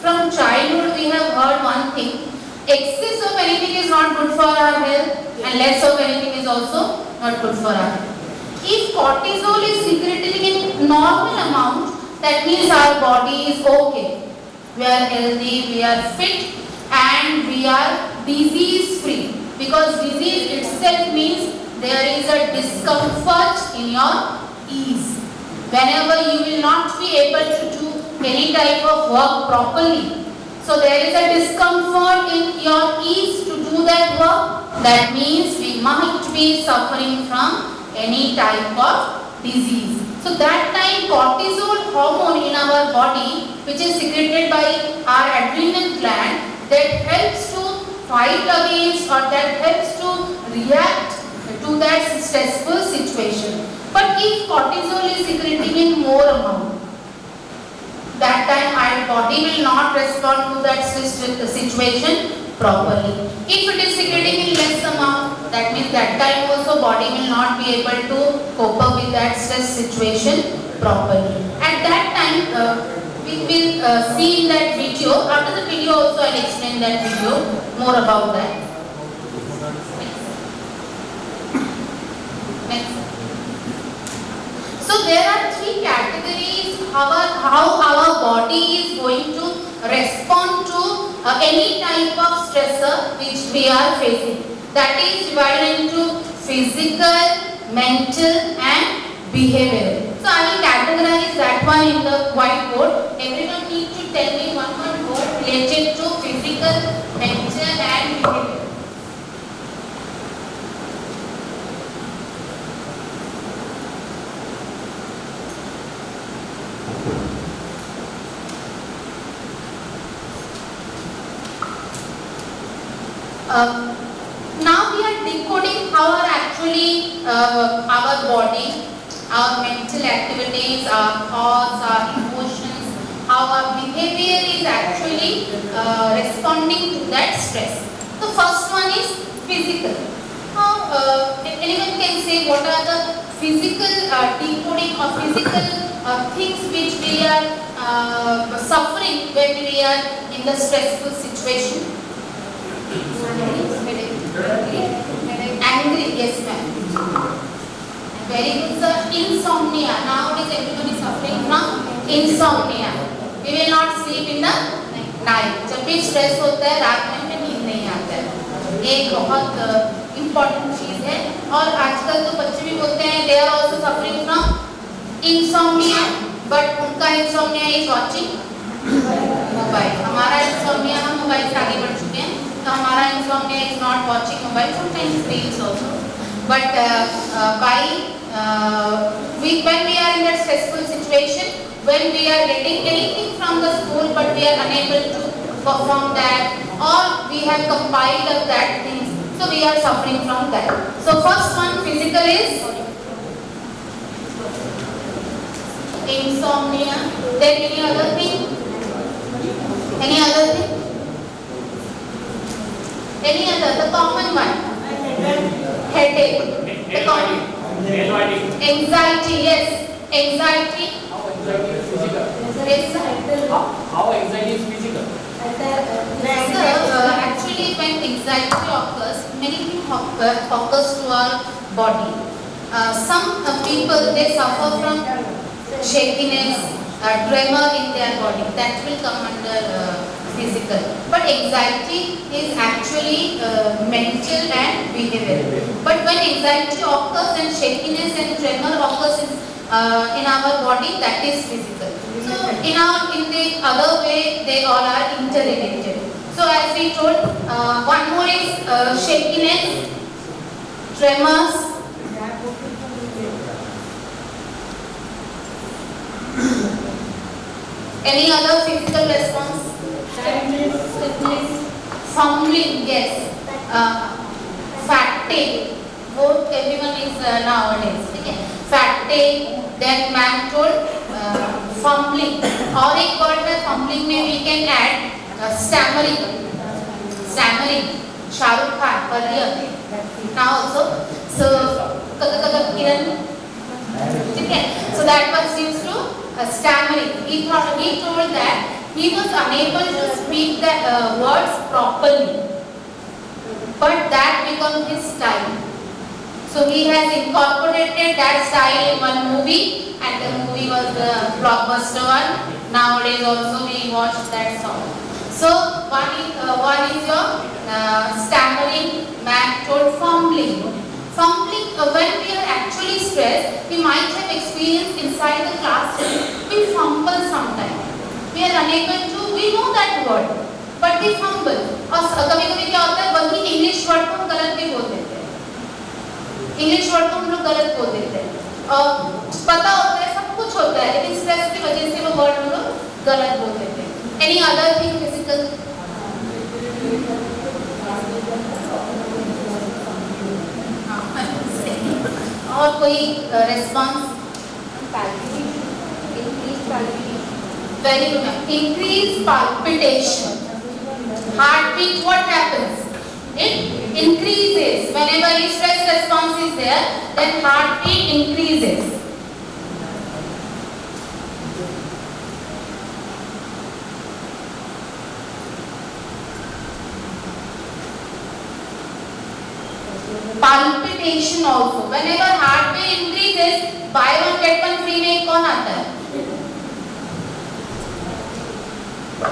from childhood, we have heard one thing: excess of anything is not good for our health, and less of anything is also not good for our health. If cortisol is secreted in normal amount, that means our body is okay. We are healthy, we are fit, and we are disease free. Because disease itself means there is a discomfort in your ease. Whenever you will not be able to do any type of work properly, so there is a discomfort in your ease to do that work. That means we might be suffering from any type of disease. So that time cortisol hormone in our body, which is secreted by our adrenal gland, that helps to fight against or that helps to react to that stressful situation. But if cortisol is secreting in more amount, that time our body will not respond to that situation properly. If it is secreting in less amount, that means that time also body will not be able to cope up with that stress situation properly. At that time, we will see in that video. After the video also I will explain that video more about that. Next. So there are three categories how our body is going to respond to any type of stressor which we are facing. That is divided into physical, mental and behavioral. So I will categorize that one in the whiteboard. Everyone needs to tell me one word related to physical, mental and behavioral. Now we are decoding how are actually our body, our mental activities, our thoughts, our emotions, how our behavior is actually responding to that stress. The first one is physical. How anyone can say what are the physical decoding or physical things which we are suffering when we are in the stressful situation? Angry, yes ma'am. Very good sir. Insomnia. Nowadays everyone is suffering from insomnia. We will not sleep in the night. जब भी stress होता है रात में हमें नींद नहीं आता है. एक बहुत important चीज है और आजकल तो बच्चे भी बोलते हैं they are also suffering from insomnia, but उनका insomnia is watching mobile. हमारा insomnia हम मोबाइल से आगे बढ़ चुके हैं तो हमारा insomnia is not watching mobile, sometimes reels also. But when we are in that stressful situation, when we are getting anything from the school but we are unable to perform that, or we have compiled of that things, so we are suffering from that. So first one, physical is insomnia. Then any other thing? Any other thing? Any other? The common one. Headache. The common. Anxiety. Yes. Anxiety. Yes. How anxiety is physical? Actually, when anxiety occurs, many things occurs to our body. Some people they suffer from shakiness, tremor in their body. That will come under physical. But anxiety is actually mental and behavioral. But when anxiety occurs and shakiness and tremor occurs in our body, that is physical. So in the other way, they all are interrelated. So as we told, one more is shakiness, tremors, any other physical response? Stiffness, fumbling, yes. Fatigue, both everyone is nowadays. Okay? Fatigue, then man told fumbling. और एक word है fumbling में we can add stammering. Stammering. Shahrukh Khan earlier. Now also. So Kiran. Okay. So that was due to stammering. He told that he was unable to speak the words properly, but that became his style. So he has incorporated that style in one movie, and the movie was the blockbuster one. Nowadays also we watch that song. So one is your stammering, man told fumbling. Fumbling, when we are actually stressed, we might have experienced inside the classroom, we fumble sometimes. We are unable to, we know that word, but we fumble. और कभी-कभी क्या होता है, वही English word को हम गलत भी बोल देते हैं. इंग्लिश वर्ड को हम लोग गलत बोल देते हैं. और पता होता है, सब कुछ होता है, लेकिन स्ट्रेस की वजह से वो वर्ड हम लोग गलत बोल देते हैं. Any other thing physical? और कोई response? Very good. Increase palpitation. Heartbeat, what happens? It increases. Whenever a stress response is there, then heartbeat increases. Palpitation also. Whenever heartbeat increases, buy one get one free में कौन आता है?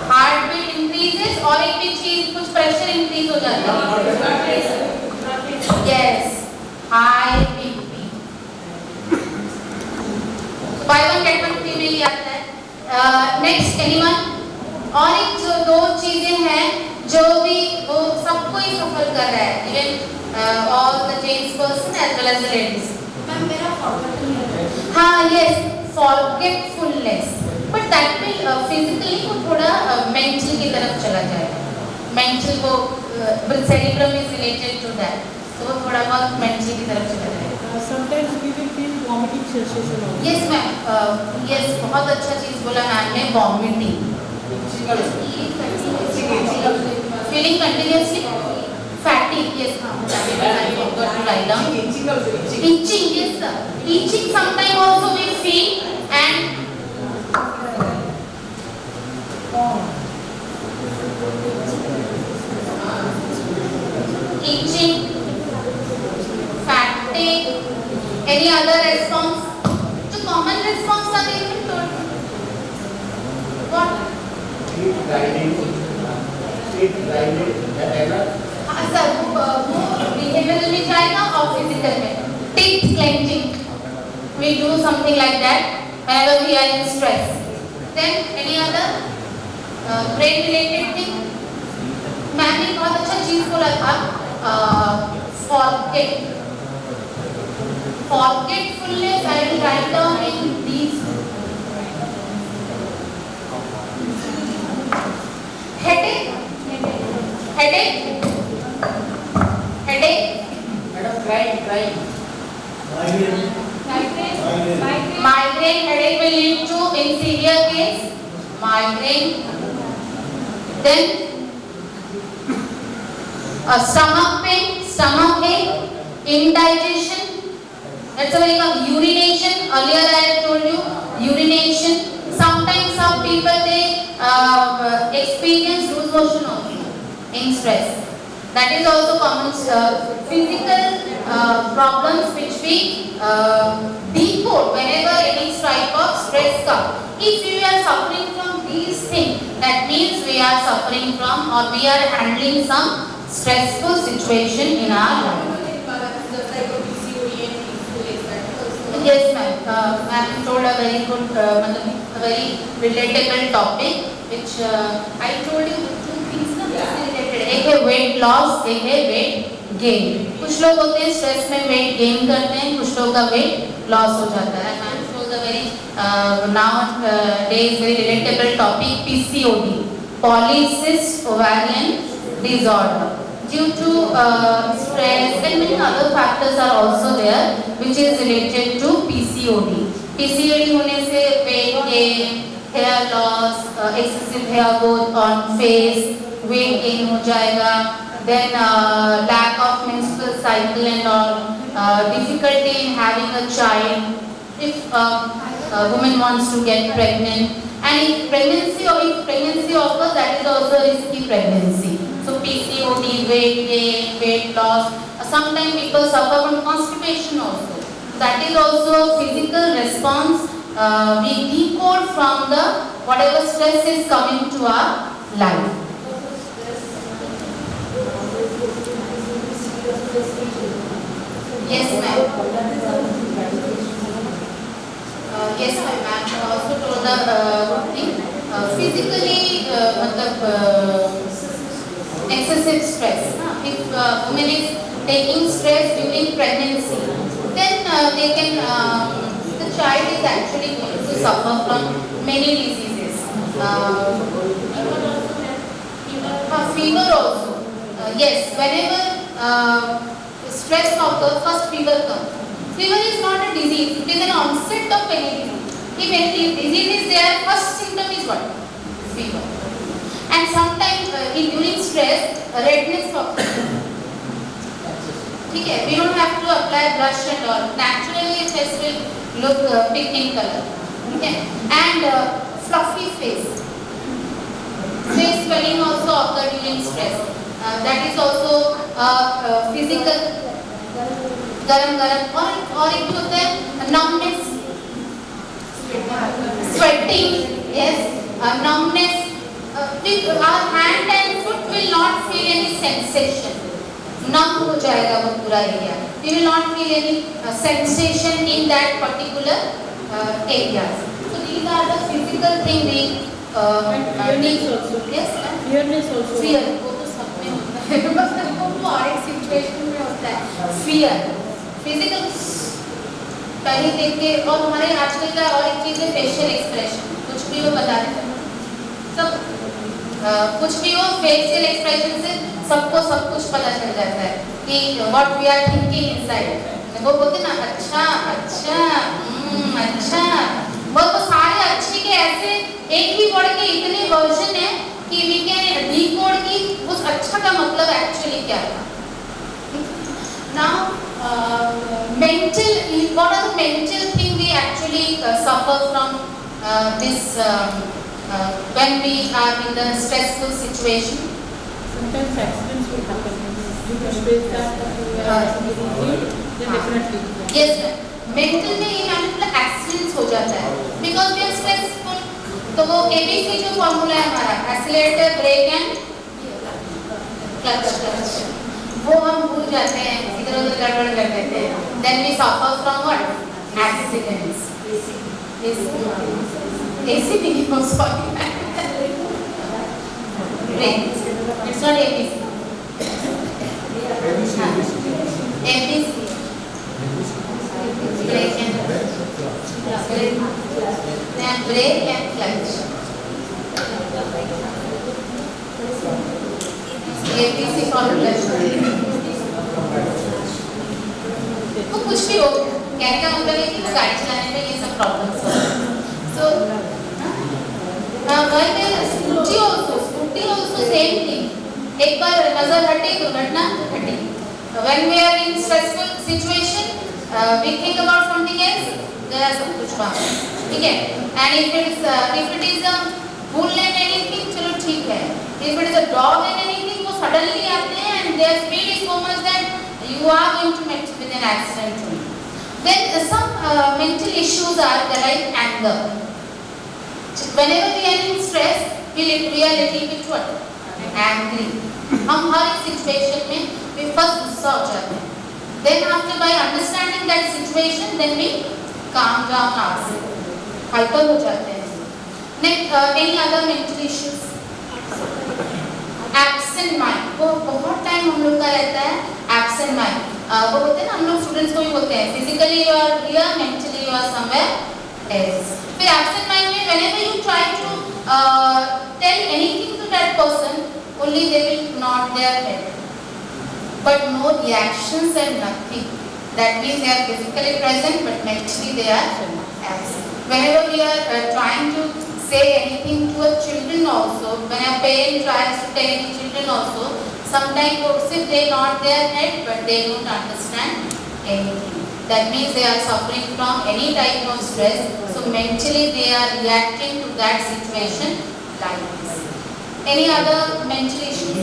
Heartbeat increases और एक भी चीज कुछ pressure increase हो जाता है. Yes, high BP. So buy one get one free में ही आता है. Next anyone? और एक जो दो चीजें हैं जो भी वो सबको ही सफर कर रहा है. Even all the gents person as well as the ladies. Ma'am मेरा forgetfulness. हाँ yes, forgetfulness. But that will physically वो थोड़ा mental की तरफ चला जाएगा. Mental को cerebrum is related to that. तो वो थोड़ा बहुत मेंटली की तरफ चला जाएगा. Sometimes we will feel vomiting sensation also. Yes ma'am, yes बहुत अच्छा चीज़ बोला मैम ने, vomiting. Feeling continuously fatigue, yes ma'am. I forgot to write down. Itching, yes sir. Itching sometimes also we feel, and itching, fatigue. Any other response? जो common response था देखिए तो what? हाँ sir, वो behavioral में जाएगा और physical में. Teeth clenching. We do something like that whenever we are in stress. Then any other brain related thing? Ma'am ने बहुत अच्छा चीज बोला था, forget. Forgetfulness I will write down in these. Headache. Right. Migraine, headache will lead to in severe case migraine. Then stomach pain, stomach ache, indigestion. That's a very common. Urination. Earlier I had told you urination. Sometimes some people they experience loose motion also in stress. That is also common. Physical problems which we decode whenever any type of stress comes. If we are suffering from these things, that means we are suffering from or we are handling some stressful situation in our life. Yes ma'am, ma'am told a very good, a very relatable topic which I told you two things ना related. एक है weight loss, एक है weight gain. कुछ लोग होते हैं stress में weight gain करते हैं, कुछ लोग का weight loss हो जाता है. Ma'am told a very nowadays very relatable topic PCOD, polycystic ovarian disorder. Due to stress and many other factors are also there which is related to PCOD. PCOD होने से weight gain, hair loss, excessive hair growth on face, weight gain हो जाएगा. Then lack of menstrual cycle and all, difficulty in having a child if a woman wants to get pregnant, and if pregnancy occurs, that is also a risky pregnancy. So PCOD, weight gain, weight loss. Sometimes people suffer from constipation also. That is also a physical response. We decode from the whatever stress is coming to our life. Yes, ma'am. Yes, ma'am. I also told the thing. Physically, excessive stress. If woman is taking stress during pregnancy, then they can the child is actually going to suffer from many diseases. Fever also. Yes, whenever stress occurs, first fever comes. Fever is not a disease; it is an onset of any disease. If any disease is there, first symptom is what? Fever. And sometimes during stress, redness occurs. Okay, we don't have to apply blush and all. Naturally, face will look pink in color. Okay, and fluffy face. Face swelling also occurs during stress. That is also physical. गरम और एक जो होता है numbness, sweating, yes, numbness. With our hand and foot will not feel any sensation. Numb हो जाएगा वो पूरा area. We will not feel any sensation in that particular areas. So these are the physical thing we Fearness also. Yes. Fearness also. Fear वो तो सब में होता है. बस वो हर एक situation में होता है. Fear. Physical. पहले देख के और हमारे आजकल का और एक चीज है facial expression. कुछ भी वो बता देते हैं. सब कुछ भी हो फेशियल एक्सप्रेशन से सबको सब कुछ पता चल जाता है कि what we are thinking inside. वो बोलते ना अच्छा अच्छा अच्छा, वो तो सारे अच्छे के ऐसे एक ही वर्ड के इतने वर्जन है कि वी कैन डिकोड की उस अच्छा का मतलब एक्चुअली क्या था। Now mental, what are the mental thing we actually suffer from this when we are in the stressful situation? Sometimes accidents will happen. You can face that, then definitely. Yes ma'am, mental में ये ma'am मतलब accidents हो जाता है because we are stressful। तो वो ABC जो formula है हमारा एक्सीलरेटर, ब्रेक एंड क्लच, वो हम भूल जाते हैं, इधर उधर गड़बड़ कर देते हैं। Then we suffer from what? Accidents. AC नहीं हो, sorry। Brain. It's not ABC. ABC. Break and clutch. ABC formula. वो कुछ भी हो, कहने का मतलब है कि गाड़ी चलाने में ये सब प्रॉब्लम्स हो। So, scooty also same thing। एक बार नजर हटे दुर्घटना घटी। When we are in stressful situation, we think about something else, जरा सब कुछ वहाँ, ठीक है? And if it is a bull and anything, चलो ठीक है। If it is a dog and anything, वो suddenly आते हैं and their speed is so much that you are going to meet with an accident too। Then some mental issues are like anger। Whenever we are in stress, we are little bit what? Angry। हम हर एक situation में we first गुस्सा हो जाते हैं। Then after by understanding that situation, then we calm down ourselves, hyper हो जाते हैं। Next, any other mental issues? Absent mind, वो बहुत टाइम हम लोग का रहता है absent mind। वो बोलते हैं ना, हम लोग स्टूडेंट्स को भी बोलते हैं physically you are here, mentally you are somewhere else। फिर absent mind में whenever you try to tell anything to that person, only they will nod their head, but no reactions and nothing। That means they are physically present but mentally they are absent। Whenever we are trying to say anything to a children also, when a parent tries to tell any children also, sometimes they nod their head but they don't understand anything। That means they are suffering from any type of stress, so mentally they are reacting to that situation like this। Any other mental issues?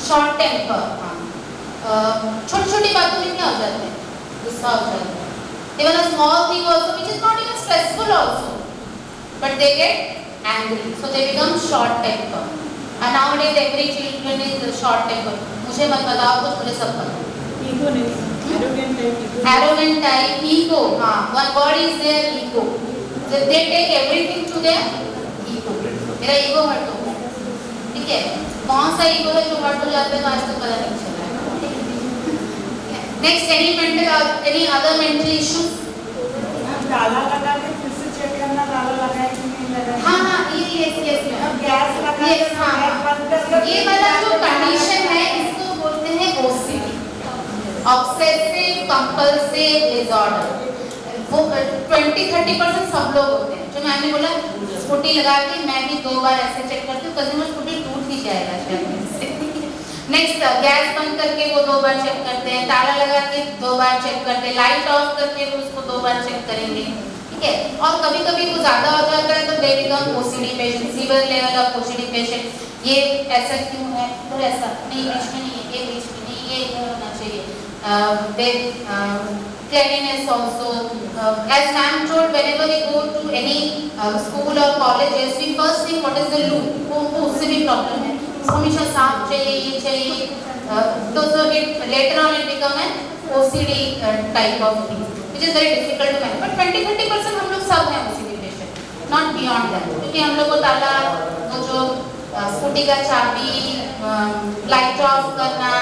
Short temper, छोटी छोटी बातों में क्या हो जाते हैं, गुस्सा हो जाते हैं। Even a small thing also which is not even stressful also, but they get angry, so they become short temper। And nowadays every children is short temper। मुझे मत बताओ कुछ, मुझे सब पता। Ego नहीं, arrogant type, ego, हाँ, one word is their ego। They take everything to their ego। मेरा ego हट हो गया, ठीक है? कौन सा ego है जो हट हो जाता है तो आज तक पता नहीं चला। Next, any other mental issues? ताला लगा के फिर से चेक करना, ताला लगा है कि नहीं लगा है। हाँ, yes अब गैस लगा yes, है, हाँ, बंद करके ये वाला जो कंडीशन है इसको बोलते हैं OCD, ऑब्सेसिव कंपल्सिव डिसऑर्डर। वो 20-30% सब लोग होते हैं। जो मैंने बोला स्कूटी लगा के मैं भी 2 बार ऐसे चेक करती हूँ, कभी स्कूटी टूट ही जाएगा शायद। नेक्स्ट, गैस बंद करके वो 2 बार चेक करते हैं, ताला लगा के 2 बार चेक करते हैं, लाइट ऑफ करके वो उसको 2 बार चेक करेंगे, ठीक है? और कभी कभी वो ज्यादा हो जाता है तो they become OCD patient, severe level of OCD patient. ये ऐसा क्यों है, तो ऐसा नहीं, बीच में नहीं है, ये बीच में नहीं, ये इधर होना चाहिए। Cleanliness also, as ma'am told, whenever we go to any school or colleges, we first think what is the look, वो उससे भी प्रॉब्लम है, हमेशा साफ चाहिए, ये चाहिए। तो later on it become an OCD type of thing, which is very difficult to manage। But 20-30% हम लोग सब हैं OCD patient, not beyond that। क्योंकि हम लोग को ताला, वो जो स्कूटी का चाबी, लाइट ऑफ करना,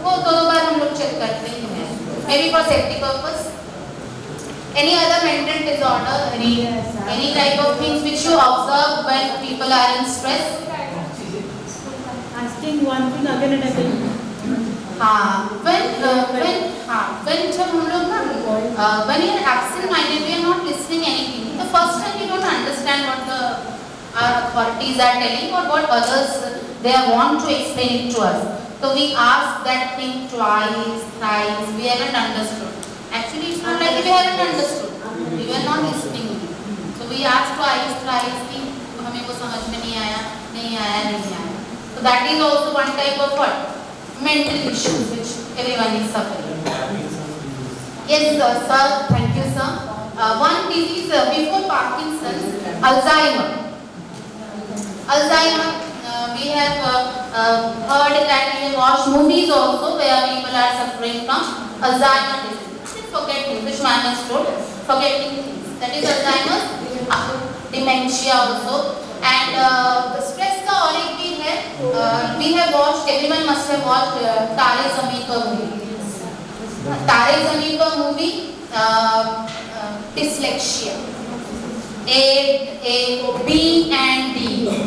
वो 2 बार हम लोग चेक करते ही हैं, maybe for safety purpose। Any other mental disorder? Any type of things which you observe when people are in stress? Asking one thing again and again. when जब हम लोग ना when you are absent-minded, we are not listening anything. The first time you don't understand what our authorities are telling or what others they want to explain it to us. So we ask that thing twice, thrice. We haven't understood. Actually, it's not like we haven't understood. We were not listening. So we ask twice, thrice कि हमें वो समझ में नहीं आया. So that is also one type of what? Mental issues which everyone is suffering. Yes, sir. Thank you, sir. One disease before Parkinson's, Alzheimer. We have heard that we watch movies also where people are suffering from Alzheimer disease. Forgetting, which man has told, forgetting things. That is Alzheimer's, dementia also. And the stress का और एक भी है, we have watched, everyone must have watched तारे ज़मीन पर movie. तारे ज़मीन पर movie, dyslexia. B and D,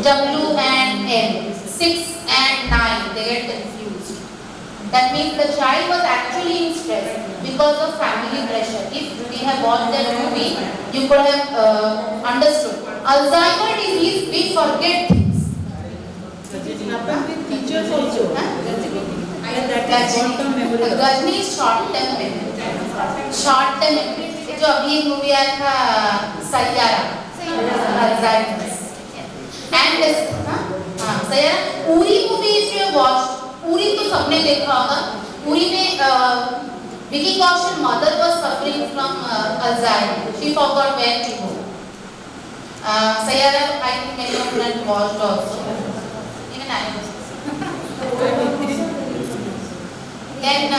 W and M, 6 and 9, they get confused. That means the child was actually in stress because of family pressure. If we have watched that movie, you could have understood. Alzheimer disease, we forget things. It happens with teachers also. Gajni is short-term memory. Short-term memory. जो अभी एक movie आया था Saiyaara, Alzheimer's. And this, Saiyaara. Uri movie if you have watched, Uri तो सबने देखा होगा. उरी में Vicky Kaushal mother was suffering from Alzheimer. She forgot where to go. Sayara, I think many of them watched also. Even I was. Then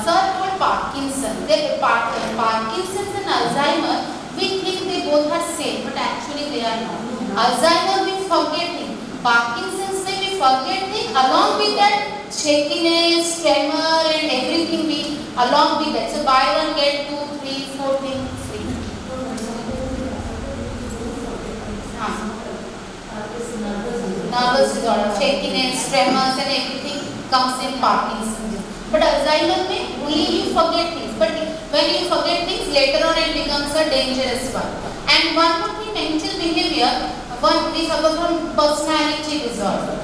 sir told Parkinson. Parkinson's and Alzheimer, we think they both are same, but actually they are not. Alzheimer we forget things. Parkinson's we forget things. Along with that, shakiness, tremor, and everything we along with that. So buy one get 2, 3, 4 things free. Nervous disorder, shakiness, tremors, and everything comes in Parkinson's. But Alzheimer में only you forget things. But when you forget things, later on it becomes a dangerous one. And one more thing, mental behavior. One we suffer from personality disorder.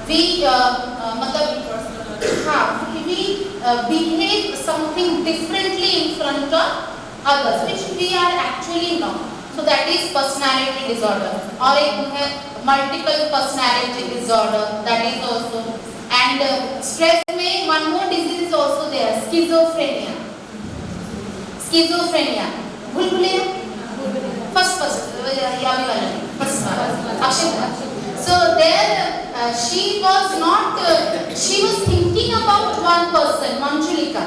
We behave something differently in front of others, which we are actually not. So that is personality disorder. Or multiple personality disorder. That is also. And stress में one more disease is also there. Schizophrenia. भूल First. So there she was thinking about one person, Manjulika.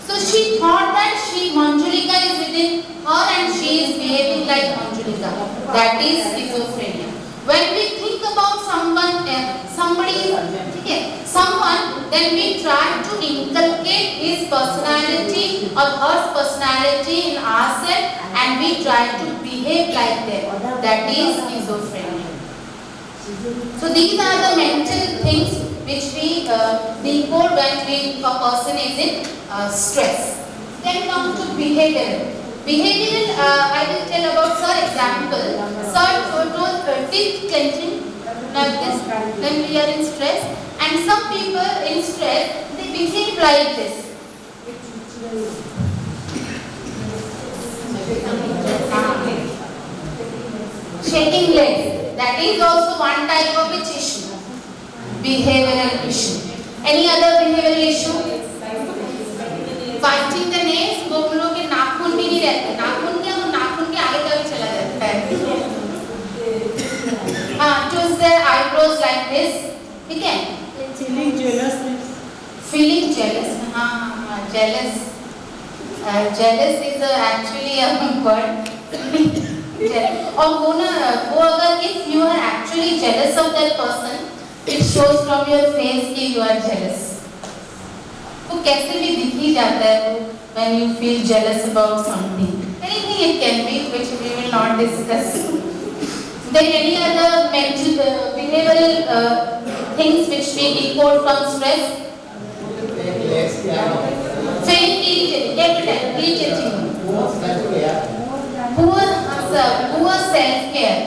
So she thought that Manjulika is within her and she is behaving like Manjulika. That is schizophrenia. When we think about someone, then we try to inculcate his personality or her personality in ourselves and we try to behave like them. That is schizophrenia. So these are the mental things which we decode when a person is in stress. Then come to behavioral. Behavioral, I will tell about sir example. Sir told teeth clenching like this when we are in stress, and some people in stress they behave like this. Shaking legs. That is also one type of which issue. Behavioral issue. Any other behavioral issue? Biting the nails. वो हम लोग के नाखून भी नहीं रहते. नाखून क्या? वो नाखून के आगे तक चला जाता है. Twist their eyebrows like this. ठीक है? Feeling jealous. Feeling jealous. Jealous. Jealous is actually a word. और वो अगर if you are actually jealous of that person, it shows from your face कि you are jealous. वो कैसे भी दिख ही जाता है वो when you feel jealous about something. Anything it can be, which we will not discuss. Then any other mental behavioral things which we decode from stress? Feeling irritated, every time, irritating. Poor self-care.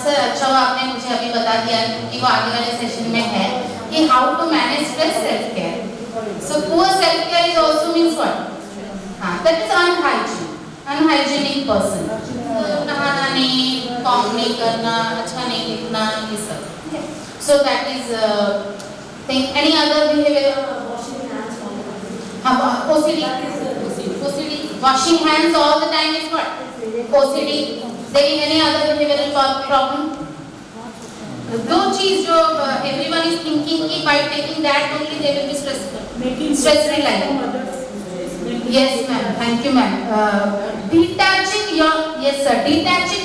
Sir अच्छा हुआ आपने मुझे अभी बता दिया क्योंकि वो आगे वाले सेशन में है कि how to manage stress self-care. So poor self-care is also means what? That is unhygienic person. नहाना नहीं, काम नहीं करना, अच्छा नहीं दिखना, ये सब. So that is thing. Any other behavior? OCD. Washing hands all the time is what? OCD. Then any other behavioral problem? दो चीज जो everyone is thinking कि by taking that only they will be stress reliant. Yes ma'am, thank you ma'am. Detaching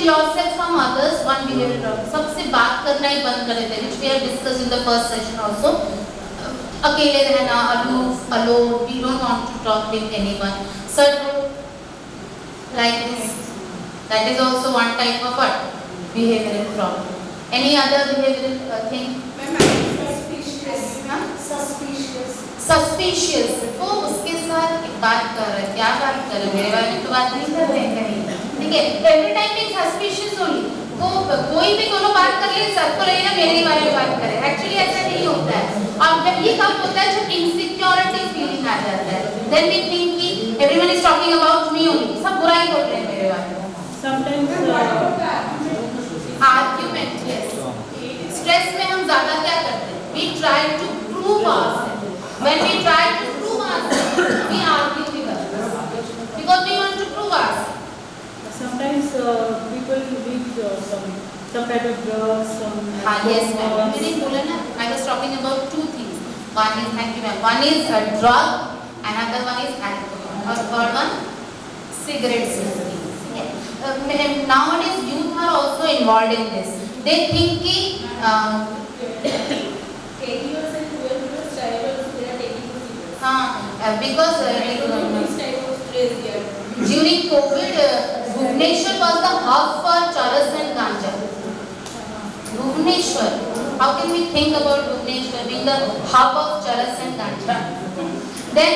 yourself from others, one behavioral problem. सबसे बात करना ही बंद कर देते हैं, which we have discussed in the first session also. अकेले रहना, aloof, alone, we don't want to talk with anyone. So like this, that is also one type of what? Behavioral problem. Any other behavioral thing? Suspicious. वो उसके साथ बात कर रहे हैं, क्या बात कर रहे हैं, मेरे बारे में तो बात नहीं कर रहे हैं कहीं. ठीक है, every time being suspicious only. वो कोई भी दोनों बात कर ले, सबको लगेगा मेरे बारे में बात करे. Actually ऐसा नहीं होता है. और जब ये कब होता है जब insecurity feeling आ जाता है. Then we think कि everyone is talking about me only. सब बुरा ही बोल रहे हैं मेरे बारे में. Sometimes Argument, yes. Stress में हम ज़्यादा क्या करते हैं? We try to prove ourselves. When we try to prove ourselves, we argue with others because we want to prove ourselves. sometimes people with some kind of drugs, Yes, ma'am. मैंने बोला ना, I was talking about two things. One is, thank you, ma'am. One is a drug, another one is alcohol, or third one, cigarette smoking. Nowadays, youth are also involved in this. They think कि because during COVID, Bhubaneswar was the hub for charas and ganja. Bhubaneswar, how can we think about Bhubaneswar being the hub of charas and ganja? Then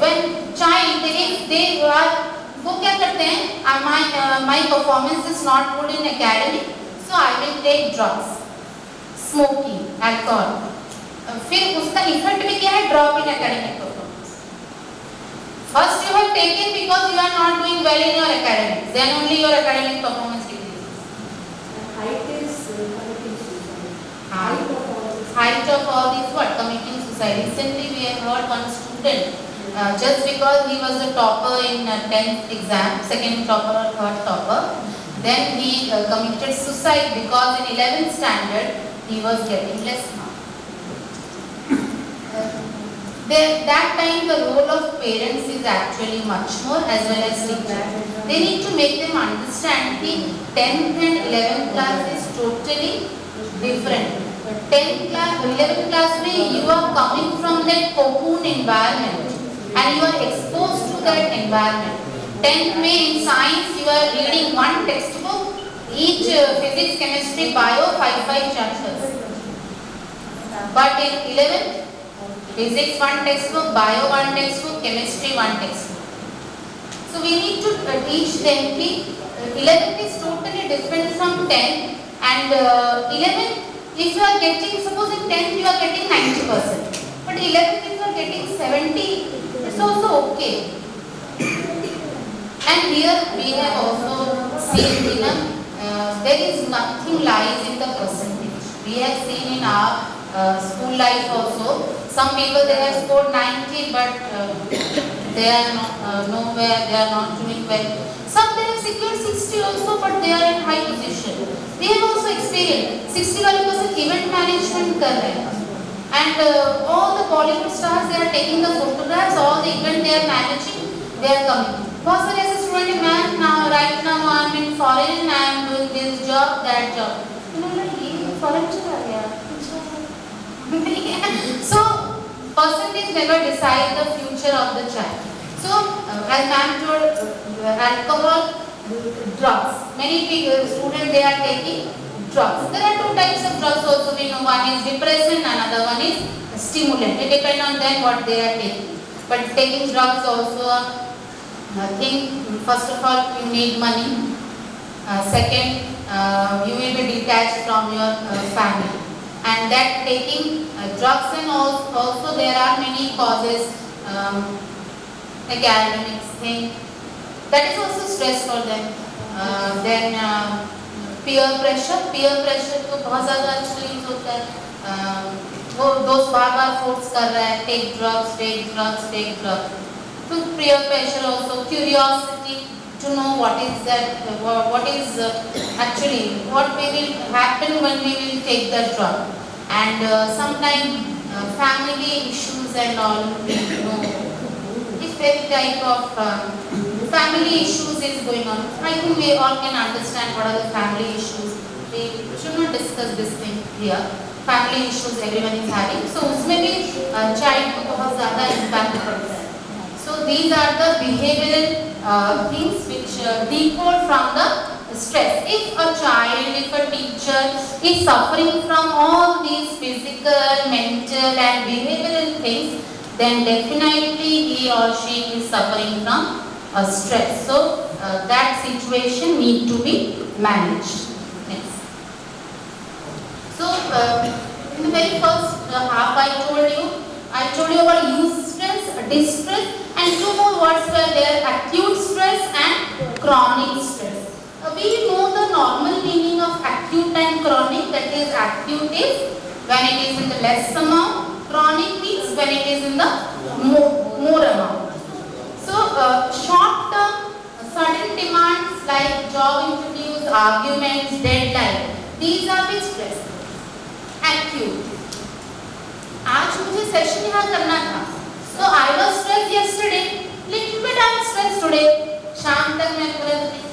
when child, if they are, वो क्या करते हैं? My performance is not good in academic, so I will take drugs, smoking, alcohol. फिर उसका effect भी क्या है? Drop in academic performance. First you have taken because you are not doing well in your academics, then only your academic performance decreases. Height of all these what? Committing suicide. Recently we have heard one student just because he was the topper in 10th exam, second topper or third topper, then he committed suicide because in 11th standard he was getting less marks. That time the role of parents is actually much more as well as teachers. They need to make them understand that 10th and 11th class is totally different. 10th class, 11th class में you are coming from that cocoon environment and you are exposed to that environment. 10th में in science you are reading one textbook, each physics, chemistry, bio, 5 chapters. But in 11th, physics one textbook, bio one textbook, chemistry one textbook. So we need to teach them that 11th is totally different from 10th, and 11th, if you are getting, suppose in 10th you are getting 90%, but 11th if you are getting 70, it's also okay. And here we have also seen, there is nothing lies in the percentage. We have seen in our school life also, some people they have scored 90 but they are not, nowhere, they are not doing well. Some they have secured 60 also but they are in high position. We have also experienced 60 वाले person event management कर रहे हैं. And all the Bollywood stars, they are taking the photographs, all the event they are managing, they are coming. बहुत सारे ऐसे student हैं, man, now right now I am in foreign, I am doing this job, that job. You know, like ये foreign चला गया. So percentage never decide the future of the child. So, as ma'am told, alcohol, drugs. Many students they are taking drugs. There are two types of drugs also. We know one is depressant, another one is stimulant. It depends on them what they are taking. But taking drugs also, I think first of all you need money. Second, you will be detached from your family. And that taking drugs and also there are many causes, academics thing. That is also stress for them. Then peer pressure तो बहुत ज़्यादा actually use होता है. वो दोस्त बार-बार force कर रहा है take drugs. So peer pressure also, curiosity to know what is that, what is actually what will happen when we will take that drug. And sometimes family issues and all, you know, if any type of family issues is going on. I think we all can understand what are the family issues. We should not discuss this thing here. Family issues everyone is having. So उसमें भी child को बहुत ज़्यादा impact पड़ता है. So these are the behavioral things which decode from the stress. If a child, if a teacher is suffering from all these physical, mental and behavioral things, then definitely he or she is suffering from stress. So that situation need to be managed. Next. So in the very first half I told you about eustress, distress, and two more words were there: acute stress and chronic stress. We know the normal meaning of acute and chronic. That is, acute is when it is in the less amount. Chronic means when it is in the more amount. So short term, sudden demands like job interviews, arguments, deadline. These are the stress. Acute. आज मुझे session यहाँ करना था. So I was stressed yesterday. Little bit I am stressed today. शाम तक मैं पूरा free.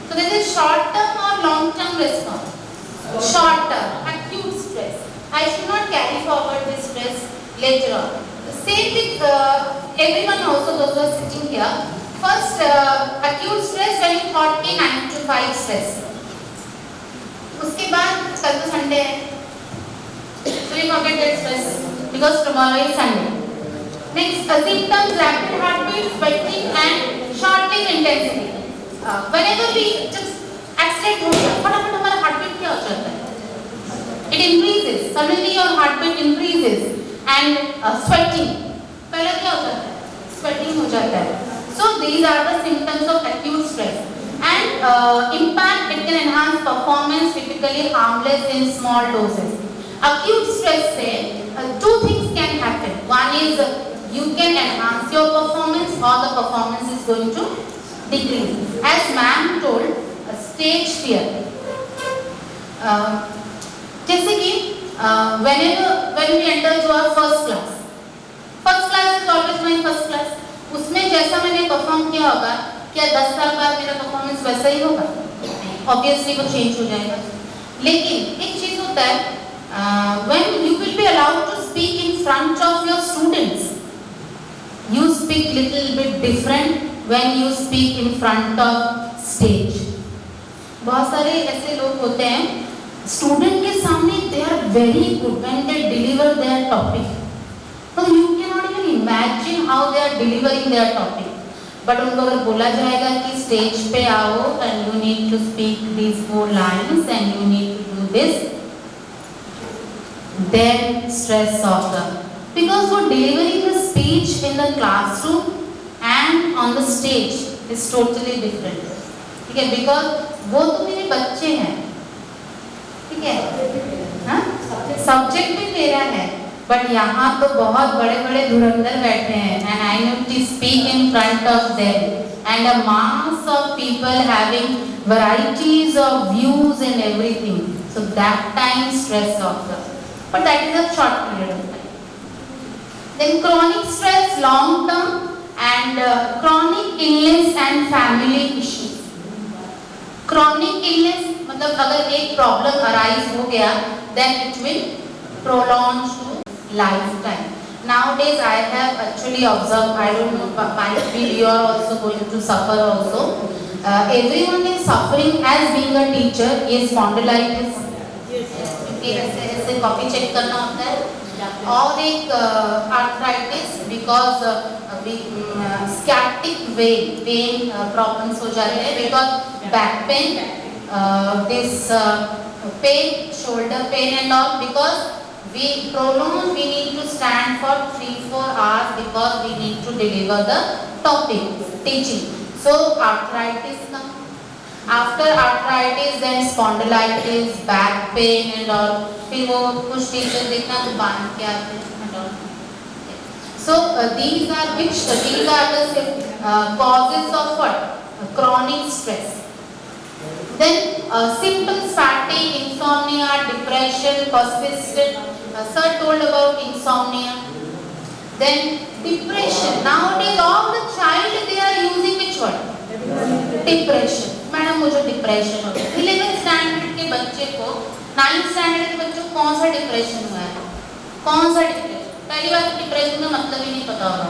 So this is short term or long term response. Short term, acute stress. I should not carry forward this stress later on. Same with everyone also, those who are sitting here. First, acute stress when you thought कि 9 to 5 stress. उसके बाद कल तो Sunday है. So you forget that stress because tomorrow is Sunday. Next, symptoms: rapid heartbeat, sweating and short-lived intensity. Whenever we just accident हो गया, फटाफट हमारा heartbeat क्या हो जाता है? It increases. Suddenly your heartbeat increases and sweating. पहले क्या हो जाता है? Sweating हो जाता है. So these are the symptoms of acute stress. And impact, it can enhance performance, typically harmless in small doses. Acute stress say two things can happen. One is you can enhance your performance or the performance is going to decrease. As ma'am told, stage fear. जैसे कि when we enter to our first class is always my first class. उसमें जैसा मैंने perform किया होगा, क्या 10 साल बाद मेरा परफॉर्मेंस वैसा ही होगा? Obviously वो चेंज हो जाएगा. लेकिन एक चीज होता है, when you will be allowed to speak in front of your students, you speak little bit different when you speak in front of stage. बहुत सारे ऐसे लोग होते हैं, student के सामने they are very good when they deliver their topic. So you cannot even imagine how they are delivering their topic. But उनको अगर बोला जाएगा कि stage पे आओ and you need to speak these 4 lines and you need to do this, then stress of them. Because for delivering the speech in the classroom and on the stage is totally different. ठीक है? Because वो तो मेरे बच्चे हैं, ठीक है? हाँ? Subject भी मेरा है, but यहाँ तो बहुत बड़े-बड़े धुरंधर बैठे हैं, and I need to speak in front of them, and a mass of people having varieties of views and everything. So that time stress of them. But that is a short period of time. Then chronic stress, long term, and chronic illness and family issues. Chronic illness मतलब अगर एक problem arise हो गया, then it will prolonged to lifetime. Nowadays I have actually observed, I don't know, but might be you are also going to suffer also. Everyone is suffering as being a teacher is spondylitis. क्योंकि ऐसे copy check करना होता है और एक arthritis because स्कैप्टिक when problems हो जाते हैं because back pain this pain, shoulder pain and all, because we need to stand for 3-4 hours because we need to deliver the topic, teaching. So arthritis comes. After arthritis, then spondylitis, back pain and all. फिर वो कुछ teacher देखना तो बांध के आते हैं and all. So these are the causes of what? Chronic stress. Then symptoms: fatigue, insomnia, depression, persistent. Sir told about insomnia. Then depression. Nowadays all the child they are using which one? Depression. Madam मुझे depression हो गया. 11th standard के बच्चे को 9th standard के बच्चों को कौन सा डिप्रेशन हुआ है? कौन सा डिप्रेशन? पहली बात तो डिप्रेशन का मतलब ही नहीं पता होगा.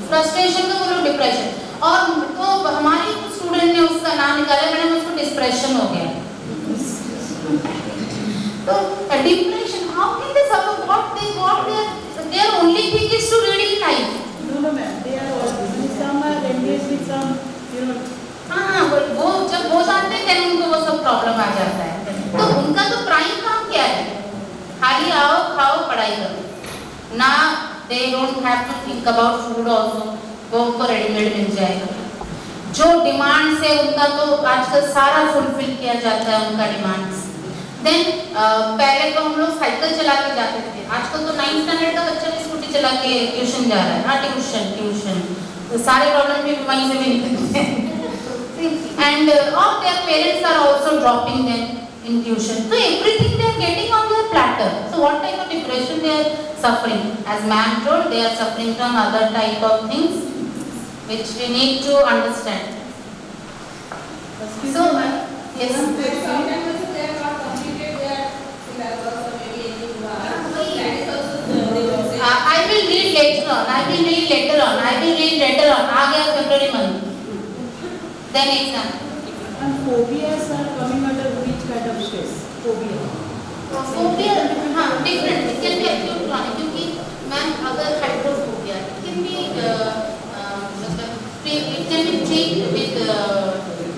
फ्रस्ट्रेशन का बोलो डिप्रेशन. और तो हमारी स्टूडेंट ने उसका नाम निकाला, मैंने उसको डिप्रेशन हो गया. तो depression, how can they suffer? what their only thing is to reading life. No ma'am, they are all some are engaged with some, you know. हाँ वो जब हो जाते हैं तब उनको वो सब प्रॉब्लम आ जाता है. तो उनका तो प्राइम काम क्या है? खाली आओ खाओ पढ़ाई करो ना. They don't have to think about food also. वो उनको रेडीमेड मिल जाएगा. जो डिमांड से उनका तो आजकल सारा फुलफिल किया जाता है उनका डिमांड्स. देन पहले तो हम लोग साइकिल चला के जाते थे. आजकल तो 9th स्टैंडर्ड का बच्चा भी स्कूटी चला के ट्यूशन जा रहा है. हाँ ट्यूशन तो सारे प्रॉब्लम भी वहीं से भी निकलते हैं. And all their parents are also dropping them in tuition. So everything they are getting on their platter. So what type of depression they are suffering? As ma'am told, they are suffering from other type of things which we need to understand. So yes. Sometimes also they are not completed their syllabus or maybe anything. That is also they will say. I will read later on. I will read later on. आ गया February month. Then exam. And phobias are coming under which kind of stress? Phobia. Phobia, हाँ different. It can be acute chronic. क्योंकि ma'am अगर hydrophobia, it can be it can be treated with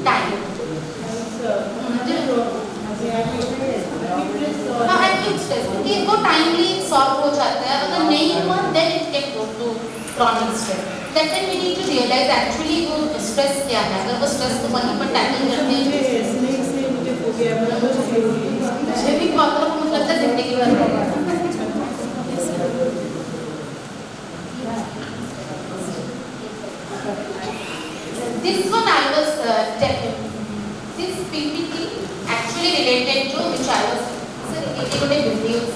time. हाँ acute stress. क्योंकि वो timely solve हो जाता है. अगर नहीं हुआ, then it can go to chronic stress. That time we need to realize actually वो stress क्या है. अगर वो stress को वहीं पर tackle करते हैं. Snake से मुझे phobia है. मुझे भी बहुत लोगों को लगता है जिंदगी भर होगा. This one I was this PPT actually related to which I was videos.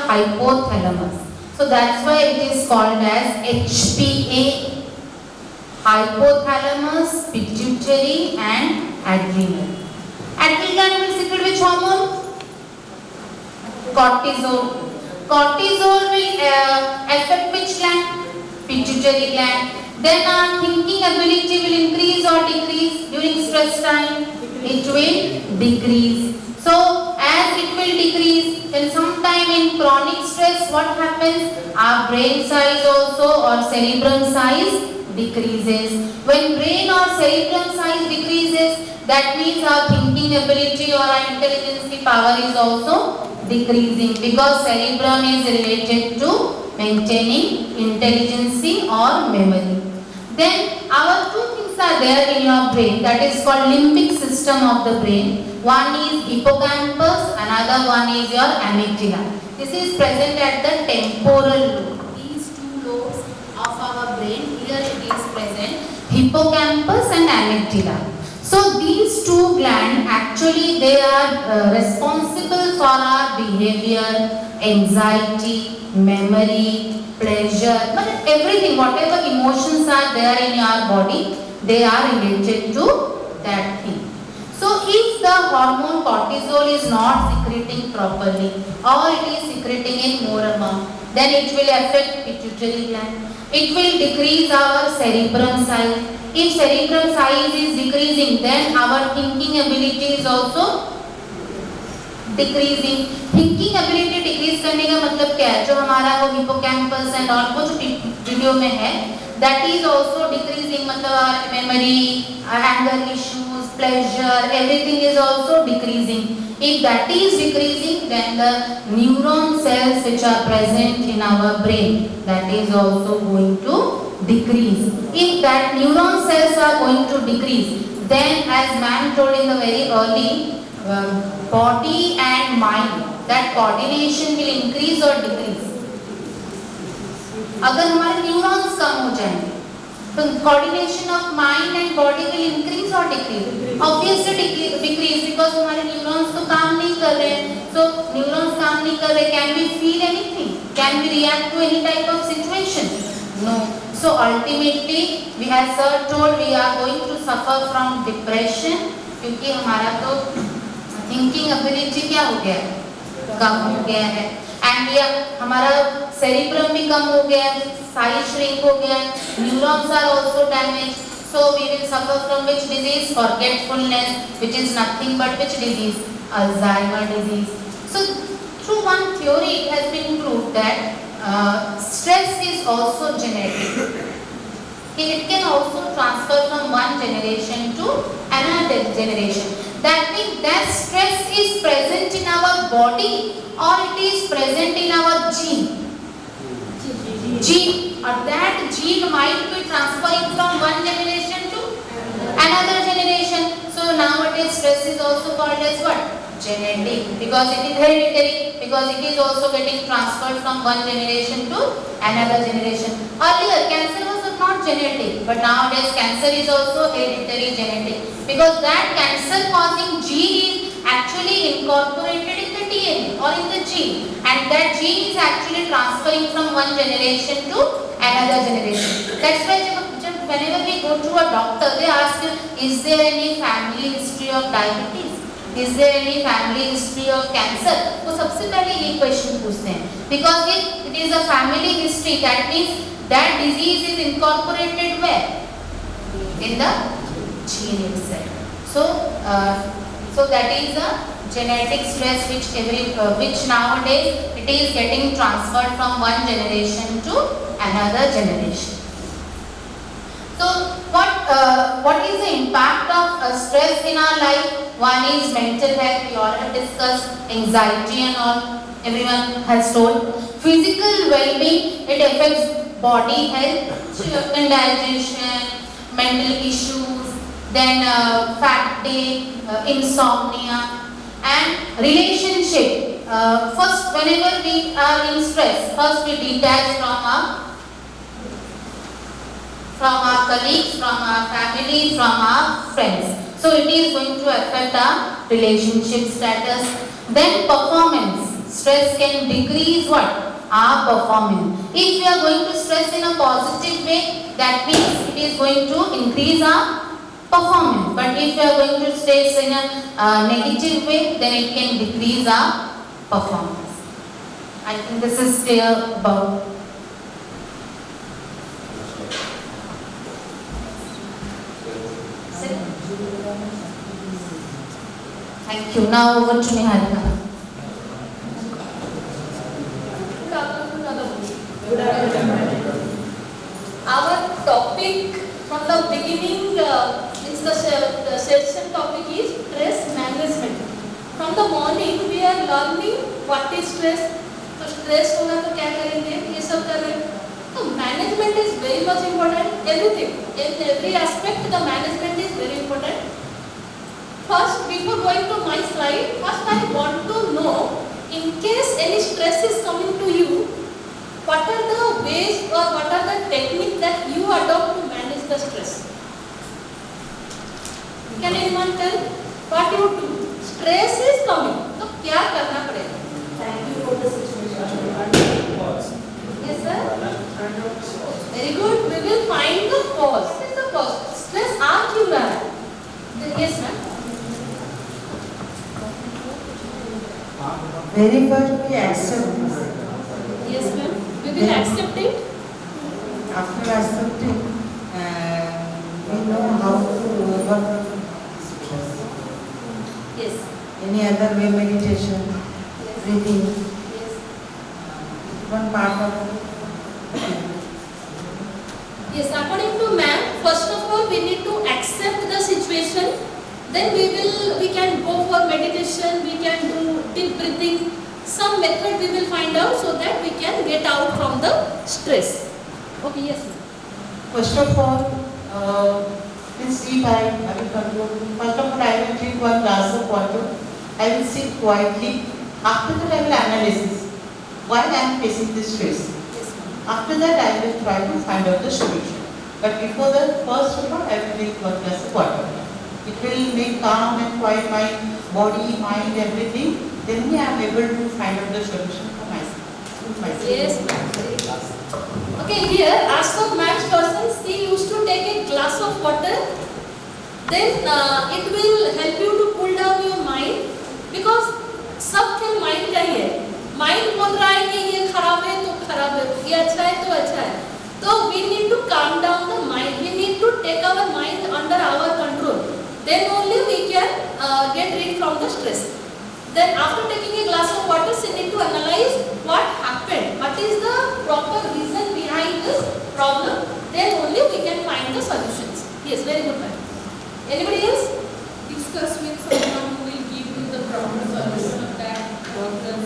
hypothalamus. So that's why it is called as HPA. Hypothalamus, pituitary and adrenal. Adrenal gland will secrete which hormone? Cortisol. Cortisol will affect which gland? Pituitary gland. Then our thinking ability will increase or decrease during stress time? It will decrease. So as it will decrease, then sometime in chronic stress what happens? Our brain size also or cerebrum size decreases. When brain or cerebrum size decreases, that means our thinking ability or our intelligence power is also decreasing, because cerebrum is related to maintaining intelligence or memory. Then our two things are there in your brain, that is called limbic system of the brain. One is hippocampus, another one is your amygdala. This is present at the temporal lobe. These two lobes of our brain, here it is present, hippocampus and amygdala. So these two glands actually they are responsible for our behavior, anxiety, memory, pleasure, but everything, whatever emotions are there in your body, they are related to that thing. So if the hormone cortisol is not secreting properly or it is secreting in more amount, then it will affect pituitary gland. It will decrease our cerebrum size. If cerebrum size is decreasing, then our thinking ability is also decreasing. Thinking ability decrease करने का मतलब क्या है? जो हमारा वो hippocampus and all वो जो वीडियो में है, that is also decreasing. मतलब our memory, anger issues, pleasure, everything is also decreasing. If that is decreasing, then the neuron cells which are present in our brain, that is also going to decrease. If that neuron cells are going to decrease, then as man told in the very early, body and mind, that coordination will increase or decrease. अगर हमारे neurons कम हो जाएंगे तो coordination of mind and body will increase or decrease? Obviously decrease, because हमारे neurons तो काम नहीं कर रहे हैं. So न्यूरॉन्स काम नहीं कर रहे, can we feel anything? Can we react to any type of situation? No. So ultimately, we as sir told, we are going to suffer from depression, क्योंकि हमारा तो thinking ability क्या हो गया है? कम हो गया है. And हमारा cerebrum भी कम हो गया है, size shrink हो गया है, neurons are also damaged. So we will suffer from which disease? Forgetfulness, which is nothing but which disease? Alzheimer disease. So through one theory, it has been proved that stress is also genetic. It can also transfer from one generation to another generation. That means that stress is present in our body or it is present in our gene. Gene, or that gene might be transferring from one generation to another generation. So nowadays stress is also called as what? Genetic, because it is hereditary, because it is also getting transferred from one generation to another generation. Earlier cancer was not genetic, but nowadays cancer is also hereditary genetic, because that cancer causing gene is actually incorporated in the DNA or in the gene, and that gene is actually transferring from one generation to another generation. That's why whenever we go to a doctor, they ask you, is there any family history of diabetes? Is there any family history of cancer? वो सबसे पहले ये question पूछते हैं, because if it is a family history, that means that disease is incorporated where? In the gene itself. So that is a genetic stress which nowadays it is getting transferred from one generation to another generation. So what is the impact of stress in our life? One is mental health, we already discussed, anxiety and all, everyone has told. Physical well-being, it affects body health, indigestion, mental issues, then fatigue, insomnia, and relationship. First, whenever we are in stress, first we detach from our colleagues, from our family, from our friends. So it is going to affect our relationship status. Then performance. Stress can decrease what? Our performance. If we are going to stress in a positive way, that means it is going to increase our performance. But if we are going to stress in a negative way, then it can decrease our performance. I think this is clear about. Thank you. Now over to Niharika. Our topic from the beginning, the session topic is stress management. From the morning we are learning what is stress. तो stress होगा तो क्या करेंगे, ये सब कर रहे हैं. तो management is very much important. Everything, in every aspect, the management is very important. First, before going to my slide, first I want to know, in case any stress is coming to you, what are the ways or what are the techniques that you adopt to manage the stress? Can anyone tell what you do? Stress is coming, तो क्या करना पड़ेगा? Thank you for the situation. Yes, sir. Very good. We will find the cause. What is the cause? Stress आ क्यों रहा है? Yes, ma'am. Very first we accept this. Yes, ma'am. We will accept it. After accepting, we know how to overcome stress. Yes. Any other way, meditation, breathing, Yes. one part of it. Yes. According to ma'am, first of all we need to accept the situation. Then we can go for meditation. We can do deep breathing. Some method we will find out so that we can get out from the stress. Okay, yes. First of all, in sleep I will control. First of all, I will drink one glass of water. I will sit quietly. After that, I will analyze why I am facing this stress. Yes, ma'am. After that, I will try to find out the solution. But before that, first of all, I will drink one glass of water. It will make calm and quiet my body, mind, everything. Then I am able to find out the solution for myself. Yes, ma'am. Okay, here, as for maths person, she used to take a glass of water. Then it will help you to cool down your mind, because सब खेल mind का ही है. Mind बोल रहा है कि ये खराब है तो खराब है, ये अच्छा है तो अच्छा है. So we need to calm down the mind. We need to take our mind under our control. Then only we can get rid from the stress. Then after taking a glass of water, you need to analyze what happened. What is the proper reason behind this problem? Then only we can find the solutions. Yes, very good, ma'am. Anybody else? Discuss with someone who will give you the proper solution of that problem.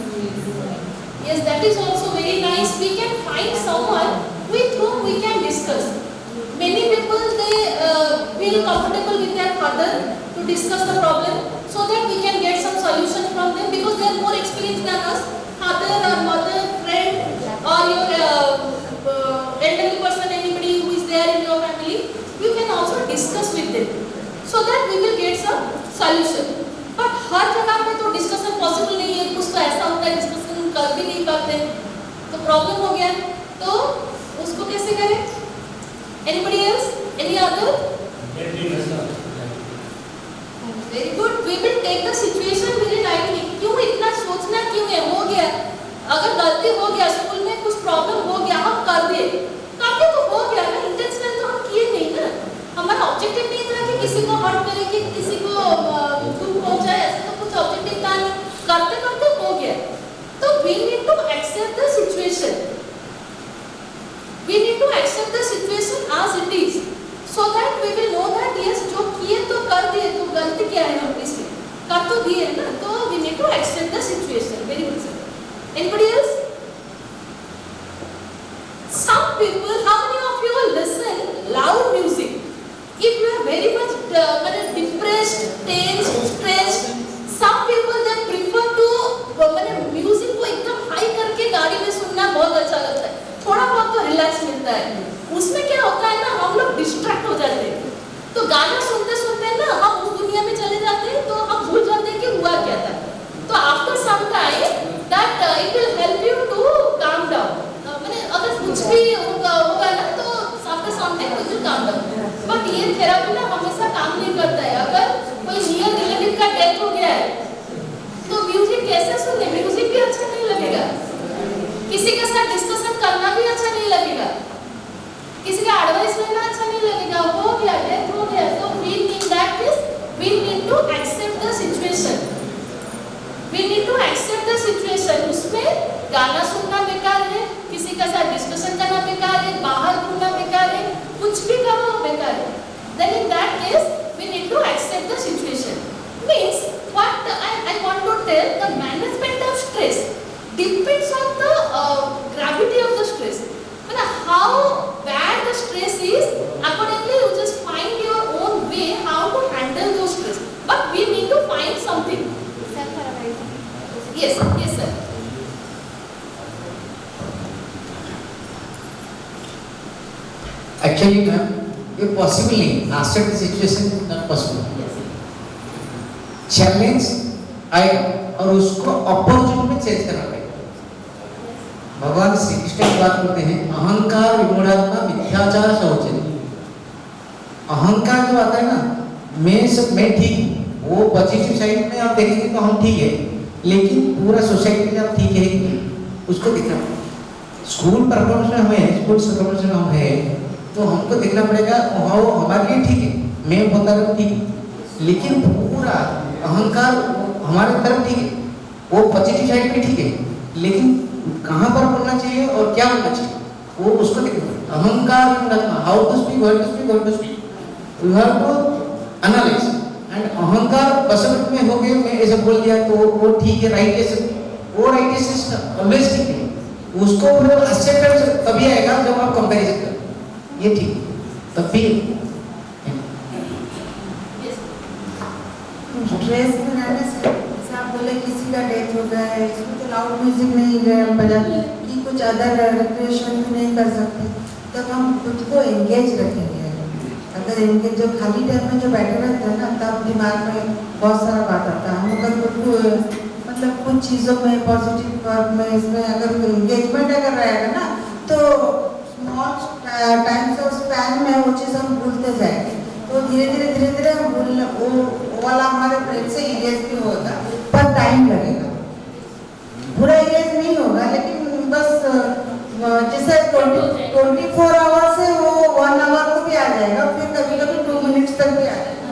Yes, that is also very nice. We can find someone with whom we can discuss. Many people, they feel comfortable with their father to discuss the problem, so that we can get some solution from them, because they are more experienced than us. Father or mother, friend, or your elderly person, anybody who is there in your family, you can also discuss with them, so that we will get some solution. But हर जगह पे तो discussion possible नहीं है. कुछ तो ऐसा होता है discussion कर भी नहीं पाते, तो problem हो गया. तो उसको कैसे करें? Anybody else? Any other? Very good. We will take the situation very lightly. क्यों इतना सोचना क्यों है? हो गया. अगर गलती हो गया, स्कूल में कुछ प्रॉब्लम हो गया, हम कर दिए. काफी तो हो गया ना. इंटेंशनल तो हम किए नहीं ना. हमारा ऑब्जेक्टिव नहीं था कि किसी को हर्ट करे, कि किसी को दुख पहुंचाए. ऐसा तो कुछ ऑब्जेक्टिव था नहीं. करते करते हो गया. तो we need to accept the situation. We need to accept the situation as it is, so that we will know that yes, जो किए तो कर दिए, तो गलती क्या है हम इसमें कर तो दिए ना. तो we need to accept the situation. Very good, sir. Anybody else? Some people, how many of you will listen loud music? If you are very much depressed, tense, stressed, some people then prefer to music को एकदम high करके गाड़ी में सुनना बहुत अच्छा लगता है. थोड़ा बहुत तो रिलैक्स मिलता है. उसमें क्या होता है ना, हम लोग डिस्ट्रैक्ट हो जाते हैं. तो गाना सुनते सुनते ना हम उस दुनिया में चले जाते हैं, तो हम भूल जाते हैं कि हुआ क्या था. तो after some time that handle those stress. But we need to find something. Yes, yes, sir. Actually, ma'am, ये possible नहीं. Accept the situation not possible. Challenge आएगा और उसको अपॉर्चुनिटी में चेंज करना पड़ेगा. भगवान श्री कृष्ण की बात करते हैं, अहंकार विमूढ़ात्मा मिथ्याचार शौचर्य. अहंकार जो आता है ना, मैं ठीक हूँ, वो पॉजिटिव साइड में आप देखेंगे तो हम ठीक है, लेकिन पूरा सोसाइटी में आप ठीक है कि नहीं, उसको देखना पड़ेगा. स्कूल परफॉर्मेंस में हमें, स्कूल परफॉर्मेंस में हम है, तो हमको देखना पड़ेगा वो हमारे लिए ठीक है, मैं बता रहा हूँ ठीक है, लेकिन पूरा अहंकार हमारे तरफ ठीक है, वो पॉजिटिव साइड में ठीक है, लेकिन कहाँ पर बोलना चाहिए और क्या बोलना चाहिए, वो उसको देखना. अहंकार how to speak, what to speak, what to speak, you have to analyse. And अहंकार पसंद में हो गया, मैं ऐसे बोल दिया तो वो ठीक है, राइट है, वो राइट है ऑलवेज ठीक है. उसको मतलब एक्सेप्टेंस तभी आएगा जब आप कंपैरिजन करें, ये ठीक है तभी. स्ट्रेस में रहने से जैसे आप बोले किसी का डेथ हो गया है, इसमें तो लाउड म्यूजिक नहीं बजा कि कुछ अदर रिक्रिएशन भी नहीं कर सकते, तब हम खुद को एंगेज रखेंगे. अगर एंगेज जो खाली टाइम में जो बैठे रहते हैं ना, तब दिमाग में बहुत सारा बात आता है. हम अगर खुद को मतलब कुछ चीज़ों में पॉजिटिव वर्क में इसमें अगर एंगेजमेंट अगर रहेगा ना, तो स्मॉल टाइम से स्पैन में वो चीज़ हम भूलते जाएंगे. तो धीरे धीरे हम भूलना वो वाला हमारे ब्रेन से इरेज भी होगा, पर टाइम लगेगा. पूरा इरेज नहीं होगा, लेकिन बस जैसे 24 आवर्स से वो 1 आवर को भी आ जाएगा, फिर कभी कभी 2 मिनट्स तक भी आ जाएगा.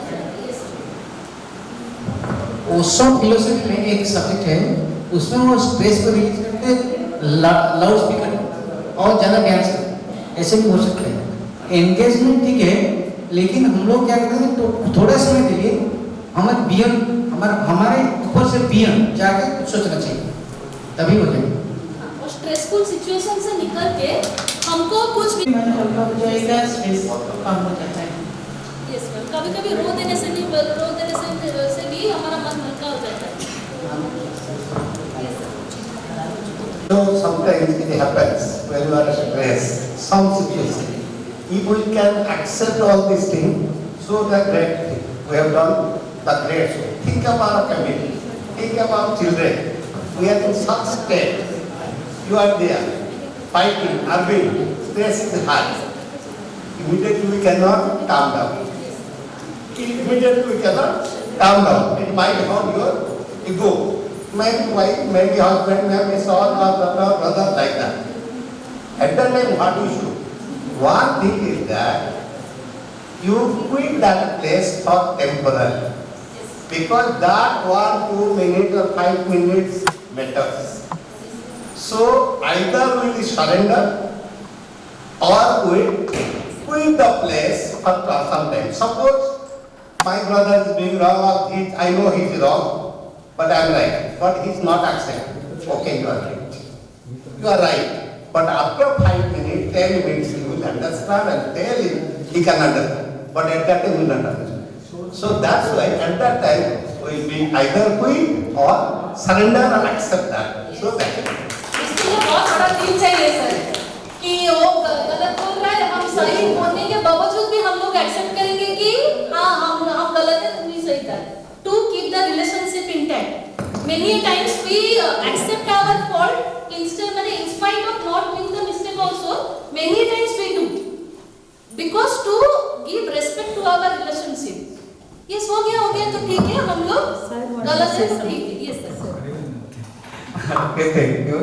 ओशो फिलोसफी में एक सब्जेक्ट है, उसमें वो स्ट्रेस को रिलीज करते लाउड स्पीकर और ज़्यादा डांस करते, ऐसे भी हो सकते हैं. एंगेजमेंट ठीक है, लेकिन हम लोग क्या करते हैं, तो थोड़ा समय के लिए हमारे ऊपर से बियॉन्ड जाके कुछ सोचना चाहिए, तभी हो जाएगा. और स्ट्रेसफुल सिचुएशन से निकल के हमको कुछ भी मन हल्का हो जाएगा, स्ट्रेस कम हो जाता है. यस मैम, कभी कभी रो देने से भी हमारा मन हल्का हो जाता है. So sometimes it happens when you are stressed, some situation. If we can accept all these things, so the great thing we have done, the great. So think about our family, think about children. We are in such state. You are there, fighting, arguing, stress is high. Immediately we cannot calm down. Immediately we cannot calm down. It might harm your ego. Maybe wife, maybe husband, maybe son or brother like that. At that time, what you should? One thing is that you quit that place for temporary, because that 1, 2 minutes or 5 minutes matters. So either we will surrender or we quit the place for some time. Suppose my brother is doing wrong, or I know he is wrong, but I am right, but he is not accepting. Okay, you are right. You are right. But after 5 minutes, 10 minutes, he will understand and tell him he can understand. But at that time, he will not understand. So that's why at that time, we will either quit or surrender and accept that. So that's it. इसके लिए बहुत बड़ा दिल चाहिए sir, कि वो गलत बोल रहा है, हम सही बोलने के बावजूद भी हम लोग एक्सेप्ट करेंगे कि हाँ हम गलत है, तुम ही सही था. To keep the relationship intact. Many times we accept our fault instead, in spite of not doing the mistake also. Many times we do, because to give respect to our relationship. Yes, हो गया तो ठीक है, हम लोग गलत है तो ठीक है. Yes sir. Okay, thank you.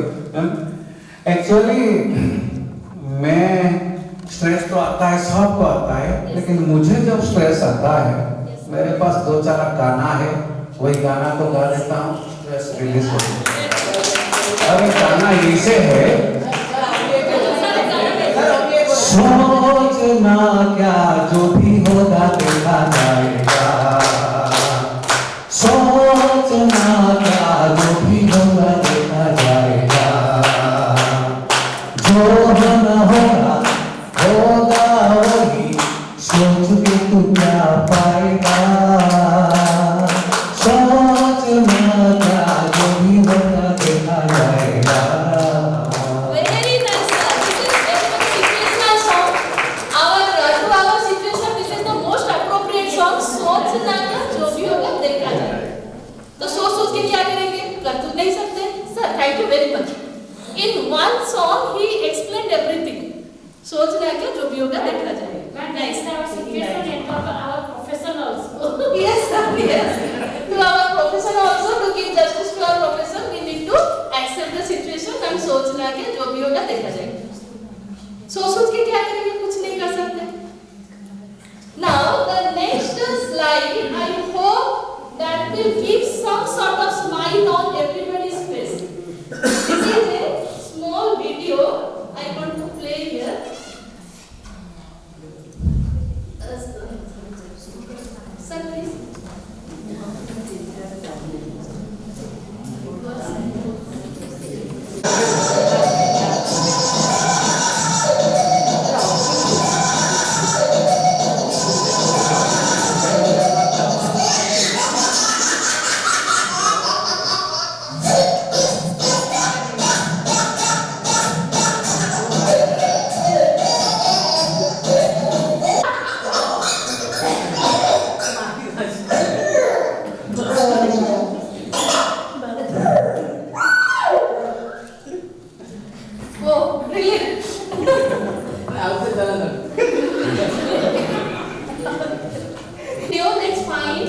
Actually, मैं स्ट्रेस तो आता है, सबको आता है, लेकिन मुझे जब स्ट्रेस आता है, मेरे पास 2-4 गाना है, वही गाना तो गा लेता हूँ, स्ट्रेस रिलीज हो जाता है. और एक गाना ऐसे है, सोचना क्या जो भी होगा देखा जाएगा, सोचना क्या जो भी होगा देखा जाएगा, जो होना होगा वही, सोच के तू क्या पाएगा. सोचना क्या, जो भी होगा देखा जाएगा। तो सोच के क्या करेंगे, कर तो नहीं सकते। Sir thank you very much. In one song he explained everything. सोचना क्या, जो भी होगा देखा जाएगा। Next, our situation and our profession also. Yes, sir, yes. To our profession also, to give justice to our profession, we need to accept the situation and सोचना क्या, जो भी होगा देखा जाएगा। सोच के क्या करेंगे, कुछ नहीं कर सकते। Now the next slide, I hope that will give some sort of smile on everybody's face. This is a small video I want to play here. Sir, please. Oh, brilliant. Let's find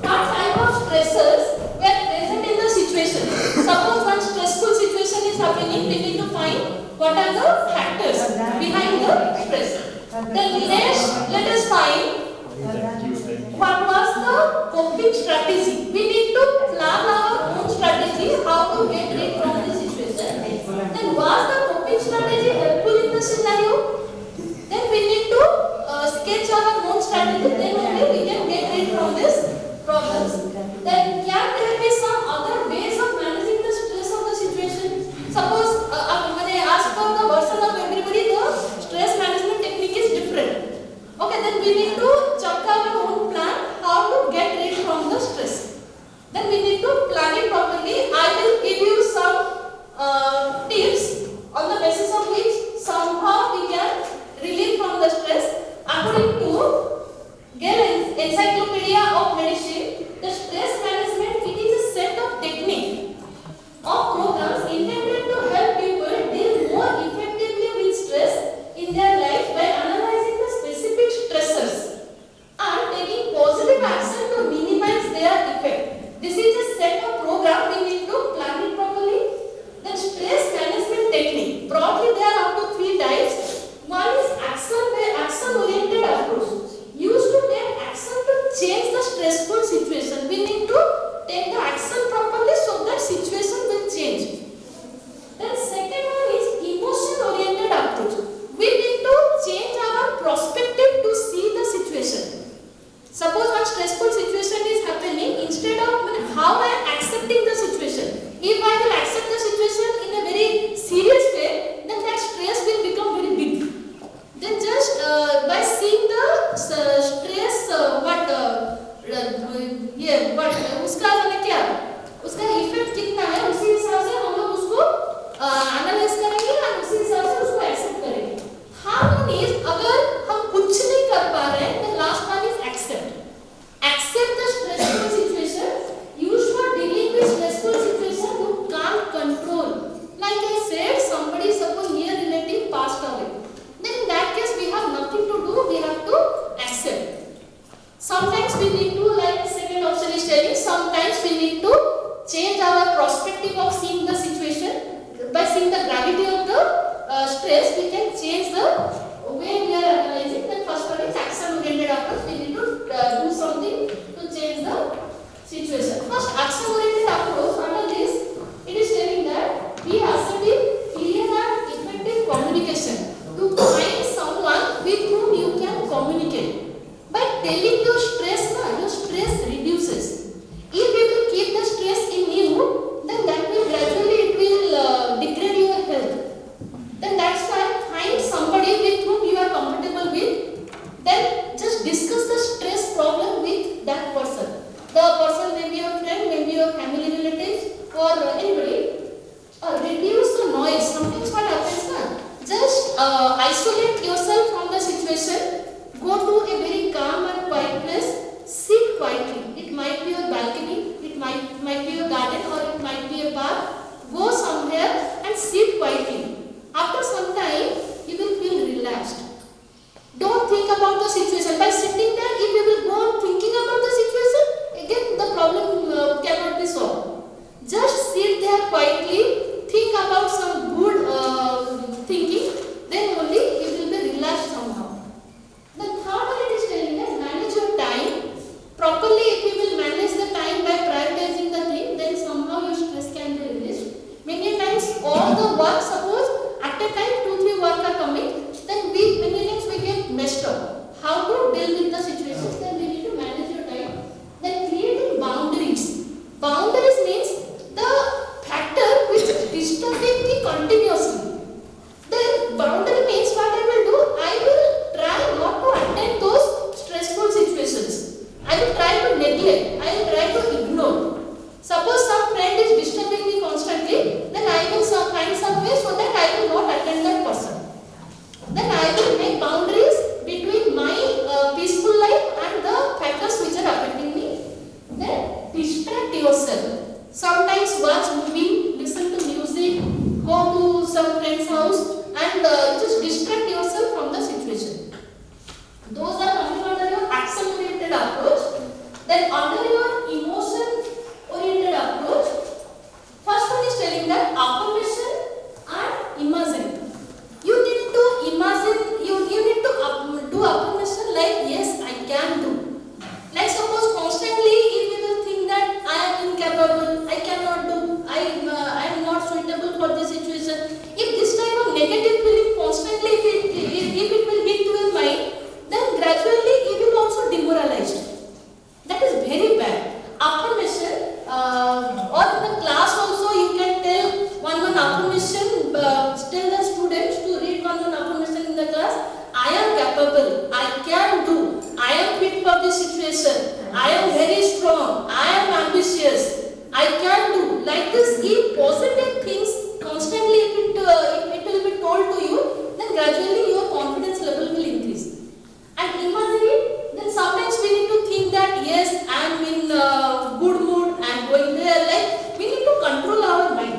what type of stressors were present in the situation. Suppose one stressful situation is happening, we need to find what are the factors behind the stress. Then let us find what was the coping strategy. We need to plan our own strategy how to get rid from the situation. Then was the coping strategy helpful in the scenario? Then we need to sketch our own strategy. Then only we can get rid from this problems. Then can there be some other ways of managing the stress of the situation? Suppose as per the version of everybody, the stress management technique is different. Okay, then we need to check our own plan how to get rid from the stress. Then we need to plan it properly. I will give you some tips on the basis of which somehow we can relieve from the stress. According to Gale Encyclopedia of Medicine, the stress management, it is a set of techniques of programs intended to help people deal more effectively with stress in their life by analyzing the specific stressors and taking positive action to minimize their effect. This is a set of programs we need to plan it properly. Then stress management technique. Broadly there are up to 3 types. One is action-oriented approach. Used to take action to change the stressful situation. We need to take the action properly so that situation will change. Then second one is emotion-oriented approach. We need to change our perspective to see the situation. Suppose one stressful situation is happening, instead of how I am accepting the situation. If I will accept the situation in a very serious way, then that stress will become very big. Then just by seeing the stress, उसका मैंने क्या, उसका effect कितना है, उसी हिसाब से हम लोग उसको एनालाइज करेंगे और उसी हिसाब से उसको एक्सेप्ट करेंगे. हार्ड वन इज अगर हम कुछ नहीं कर पा रहे हैं, then last one is accept. Accept the stressful situation. Used for dealing with stressful situation, you can't control. Like I said, somebody, suppose near relative passed away. Then in that case, we have nothing to do. We have to accept. Sometimes we need to, like second option is telling, sometimes we need to change our perspective of seeing the situation. By seeing the gravity of the stress, we can change the way we are analyzing. Then first one is action-oriented approach. We need to do something to change the situation. First, action-oriented approach, under this, it is telling that be assertive, clear and effective communication to find someone with whom you can communicate. By telling your stress, your stress reduces. If you will keep the stress in you, then that will gradually degrade your health. Then that's why find somebody with whom you are comfortable with. Then just discuss the stress problem with that person. The person may be your friend, may be your family relatives, or anybody. Reduce the noise. Sometimes what happens, just isolate yourself from the situation. Go to a very calm and quiet place. I will try to neglect, I will try to ignore. Suppose some friend is disturbing me constantly, then I will find some way so that I will not attend that person. Then I will make boundaries between my peaceful life and the factors which are affecting me. Then distract yourself. Sometimes watch movie, listen to music, go to some friend's house and just distract yourself from the situation. Those are coming under your action-oriented approach. Then under your emotion-oriented approach, first one is telling that affirmation and imagine. You need to imagine, you need to do affirmation like yes, I can do. Like suppose constantly if you will think that I am incapable, I cannot do, I am not suitable for this situation. If this type of negative feeling constantly if it will hit your mind, then gradually it will also demoralized. That is very bad. Affirmation or in the class also you can tell one affirmation, tell the students to read one affirmation in the class. I am capable, I can do, I am fit for this situation, I am very strong, I am ambitious, I can do. Like this, if positive things constantly if it will be told to you, then gradually your confidence level will increase. And imagine, then sometimes we need to think that yes, I am in good mood, I am going there, like we need to control our mind.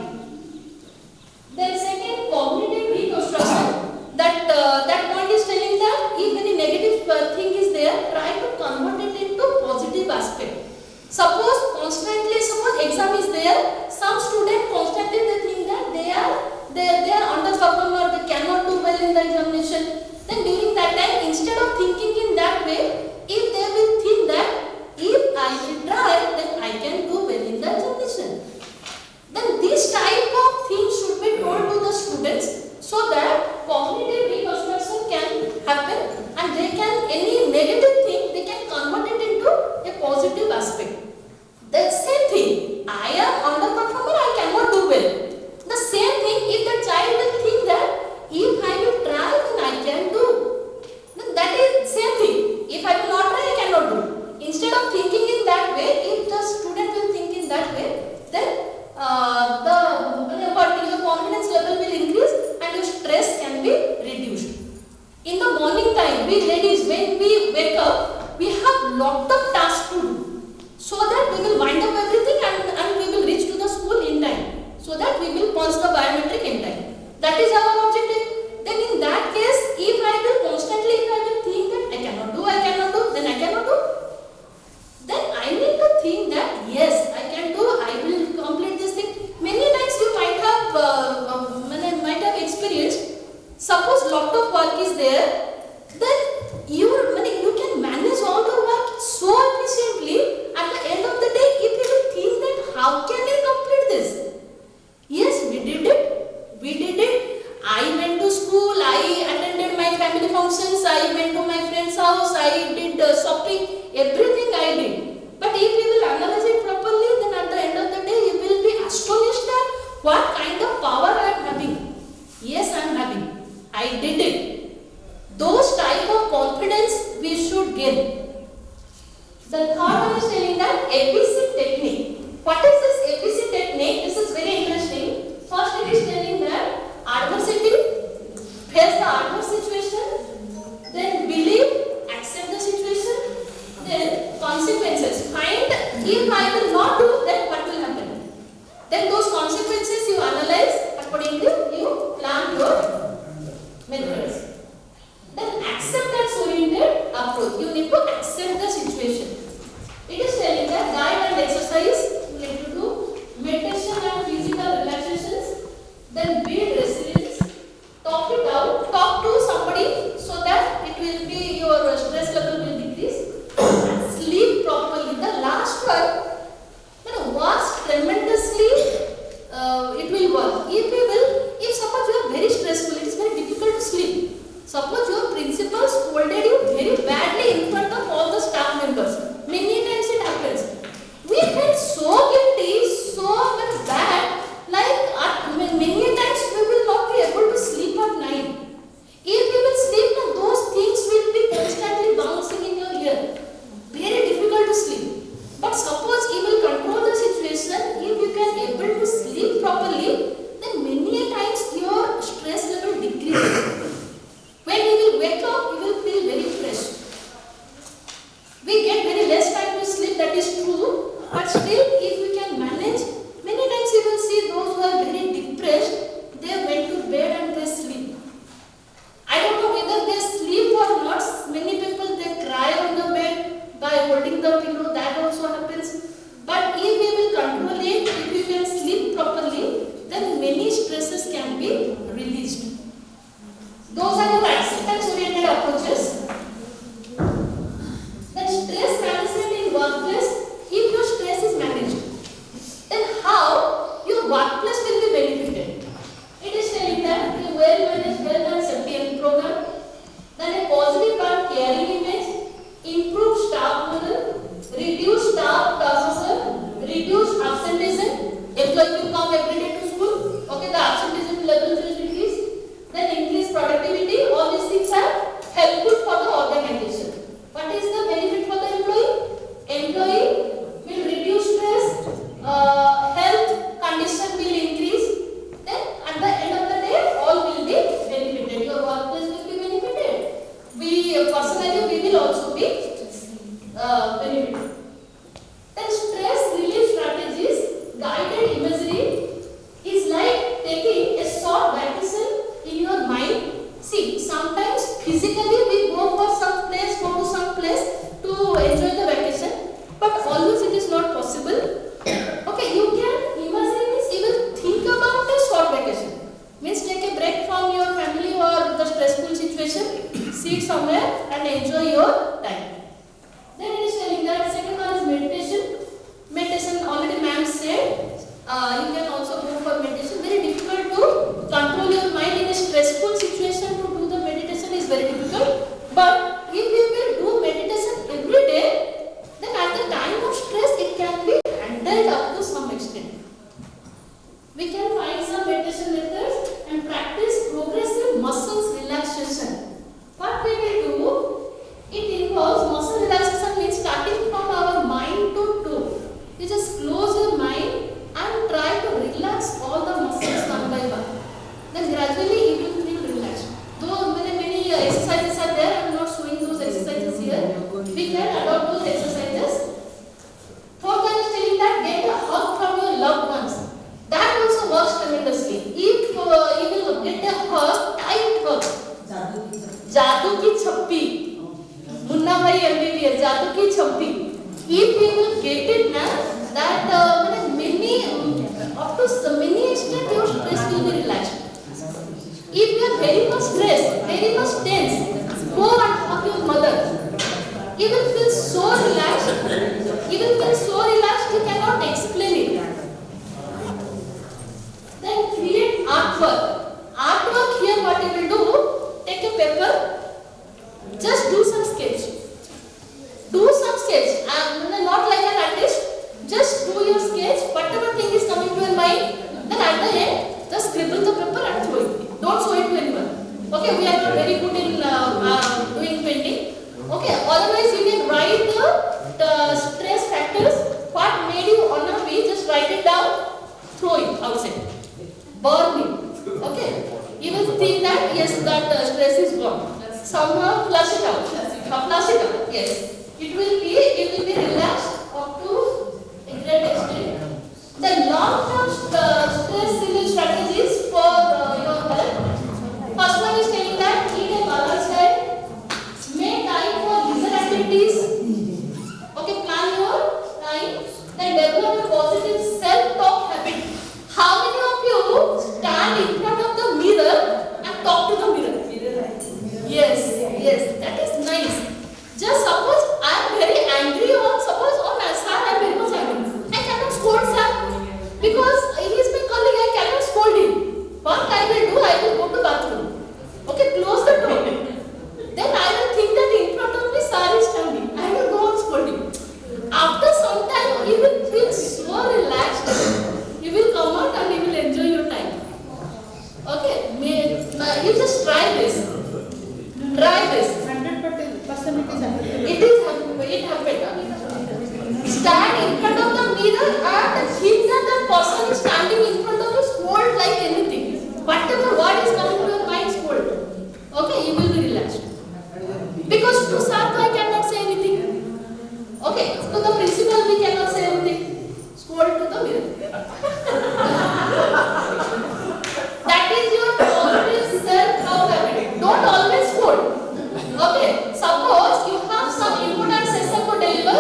Then second, cognitive reconstruction. That point is telling that if any negative thing is there, try to convert it into positive aspect. Suppose exam is there, some student constantly they think that they are underperformer, they cannot do well in the examination. Then during that time, instead of thinking in that way, if they will think that if I will try, then I can do well in the examination. Then this type of things should be told to the students so that cognitive reconstruction can happen and they can, any negative thing, they can convert it into a positive aspect. The same thing, I am underperformer, I cannot do well. The same thing, if the child will think that if I will try, then I can do. Then that is same thing. If I will not try, I cannot do. Instead of thinking in that way, if the student will think in that way, then your confidence level will increase and your stress can be reduced. In the morning time, we ladies, when we wake up, we have lot of tasks to do. So that we will wind up everything and we will reach to the school in time. So that we will punch the biometric in time. That is our objective. Then in that case, if I will constantly, if I will think that I cannot do, then I cannot do. Then I need to think that yes, I can do, I will complete this thing. Many times you might have experienced, suppose lot of work is there, then you can manage all the work so efficiently. At the end of the day, if you will think that how can I complete this? Yes, we did it. I went to school, I attended my family functions, I went to my friend's house, I did shopping, everything I did. But if you will analyze it properly, then at the end of the day, you will be astonished at what kind of power I am having. Yes, I am having. I did it. Those type of confidence we should gain. The third one is telling that ABC technique. What is this ABC technique? This is very interesting. First it is telling that adversity, face the adverse situation, then believe, accept the situation, then consequences. Find if I will not do, then what will happen? Then those consequences you analyze, accordingly you plan your methods. Then acceptance-oriented approach. You need to accept the situation. It is telling that diet and exercise, you need to do meditation and physical relaxations, then build resilience, talk it out, talk to somebody so that it will be your stress level will decrease, sleep properly. The last one, holding the pillow, that also happens. But if we will control it, if we can sleep properly, then many stresses can be released. Those are the acceptance-oriented approaches. Then stress management in workplace, if your stress is managed, then how your workplace will be benefited? It is telling that a well-managed health and safety program, then a positive and caring image, improve staff morale, reduce staff turnover, reduce absenteeism, employee will come every day to school, okay, the absenteeism level will decrease, then increase productivity, all these things are helpful for the organization. What is the benefit for the employee? Employee will reduce stress, health condition will increase, then at the end of the day, all will be benefited. Your workplace will be benefited. We personally, we will also be benefited. Then stress relief strategies, guided imagery is like taking a short vacation in your mind. See, sometimes physically we go for some place, go to some place to enjoy the vacation, but always it is not possible. Okay, you can imagine this, even think about a short vacation. Means take a break from your family or the stressful situation, sit somewhere and enjoy your time. Then it is telling that second one is meditation. Meditation already ma'am said, you can also go for meditation. Very difficult to control your mind in a stressful situation. To do the meditation is very difficult. But if we will do meditation every day, then at the time of stress it can be handled up to some extent. We can find some meditation methods and practice progressive muscles relaxation. What we will do, it involves muscle relaxation means starting from our mind to toe. You just close your mind and try to relax all the muscles one by one. Then gradually you will feel relaxed. Though many exercises are there, I am not showing those exercises here. We can adopt those exercises. Fourth one is telling that get a hug from your loved ones. That also works tremendously. If you will get a hug, tight hug. Jadoo ki chappi. Munna bhai MBBS, Jadoo ki chappi. If you will get it now, that up to many extent your stress will be relaxed. If you are very much stressed, very much tense, go and hug your mother. You will feel so relaxed. You will feel so relaxed you cannot explain it. Then create artwork. Artwork here what you will do, take a paper, just do some sketch. Do some sketch. Not like an artist. Just do your sketch. Whatever thing is coming to your mind, then at the end, just scribble the paper and throw it. Don't show it to anyone. Okay, we are not very good in doing painting. Okay, otherwise you can write the stress factors. What made you unhappy? Just write it down. Throw it outside. Burn it. Okay. You will think that yes, that stress is gone. Somehow flush it out. Flush it out. Yes. It will be relaxed up to a great extent. The long-term stress relief strategies for your health. First one is telling that eat a balanced diet, make time for leisure activities. Okay, plan your time. Then develop a positive self-talk habit. How many of you stand in front of the mirror and talk to the mirror? Yes, that is nice. Just suppose I am very angry or suppose sir I am very much angry. I cannot scold sir because he is my colleague. I cannot scold him. What I will do? I will go to bathroom. Okay, close the door. Then I will think that in front of me sir is standing. I will go and scold him. After some time, you will feel so relaxed. You will come out and you will enjoy your time. Okay, you just try this. Try this. 100% it happened. Stand in front of the mirror and think that the person is standing in front of you, scold like anything. Whatever word is coming to your mind, scold. Okay, you will be relaxed. Because to Sarth I cannot say anything. Okay, to the principal we cannot say anything. Scold to the mirror. That is your positive self-love habit. Don't always scold. Okay, suppose you have some important session to deliver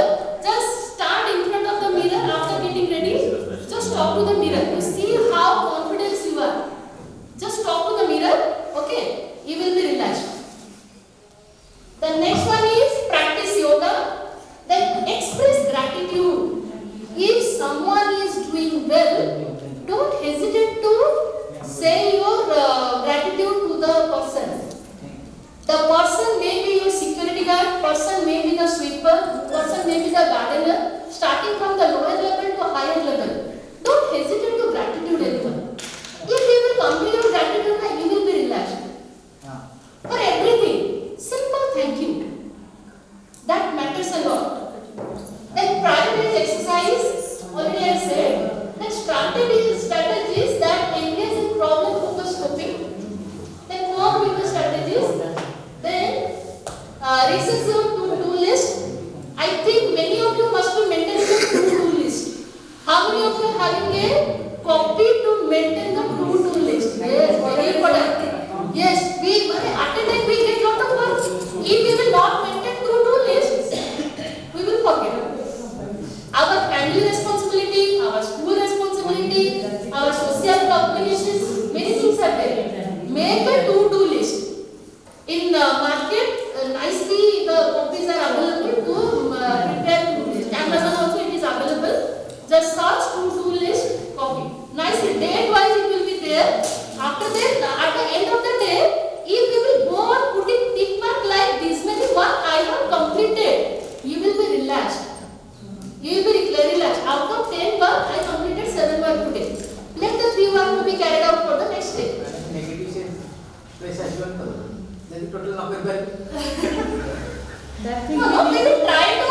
exercise, already I said, that strategies that engage in problem focused coping, then work with the strategies, then research your to-do list. I think many of you must be maintaining a to-do list. How many of you are having a copy to maintain the to-do list? Yes, very important. Yes, at a time we get lot of work. If we will not maintain to-do list, we will forget. Our family responsibility, our school responsibility, our social obligations, many things are there. Make a to-do list. In the market, nicely the copies are available to prepare to-do list. Amazon also it is available. Just search to-do list, copy. Nicely, date-wise it will be there. After that, at the end of the day, if you will go on putting tick mark like this many work I have completed, you will be relaxed. You will be relaxed. Out of 10 work, I completed 7 work today. Let the 3 work to be carried out for the next day. Negative change, place as well. Then total number by. No, we will try to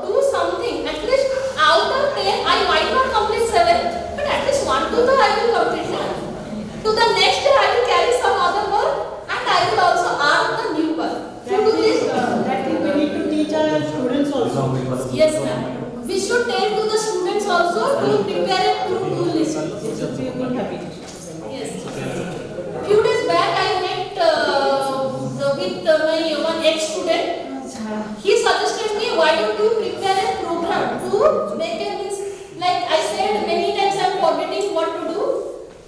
do something. At least out of 10, I might not complete 7, but at least 1 to 2 I will complete that. To the next day, I will carry some other work, and I will also earn the new work. That thing we need to teach our students also. Yes, ma'am. We should tell to the students also to prepare a to-do list. It should be a good habit. Yes. Few days back, I met with my one ex-student. He suggested me, why don't you prepare a program to make a means, like I said many times I am forgetting what to do.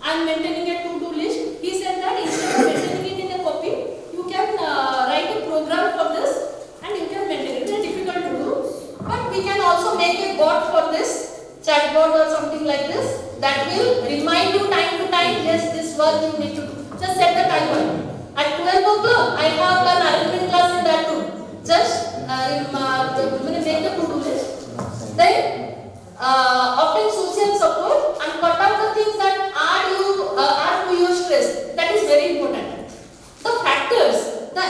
I am maintaining a to-do list. He said that instead of maintaining it in a copy, you can write a program for this and you can maintain it. It is difficult to do, but we can also make a bot for this, chatbot or something like this, that will remind you time to time, yes, this work you need to do. Just set the timer. At 12 o'clock, I have an arrangement class in that too. Just make the to-do list. Then obtain social support and cut out the things that add to your stress. That is very important. The factors, the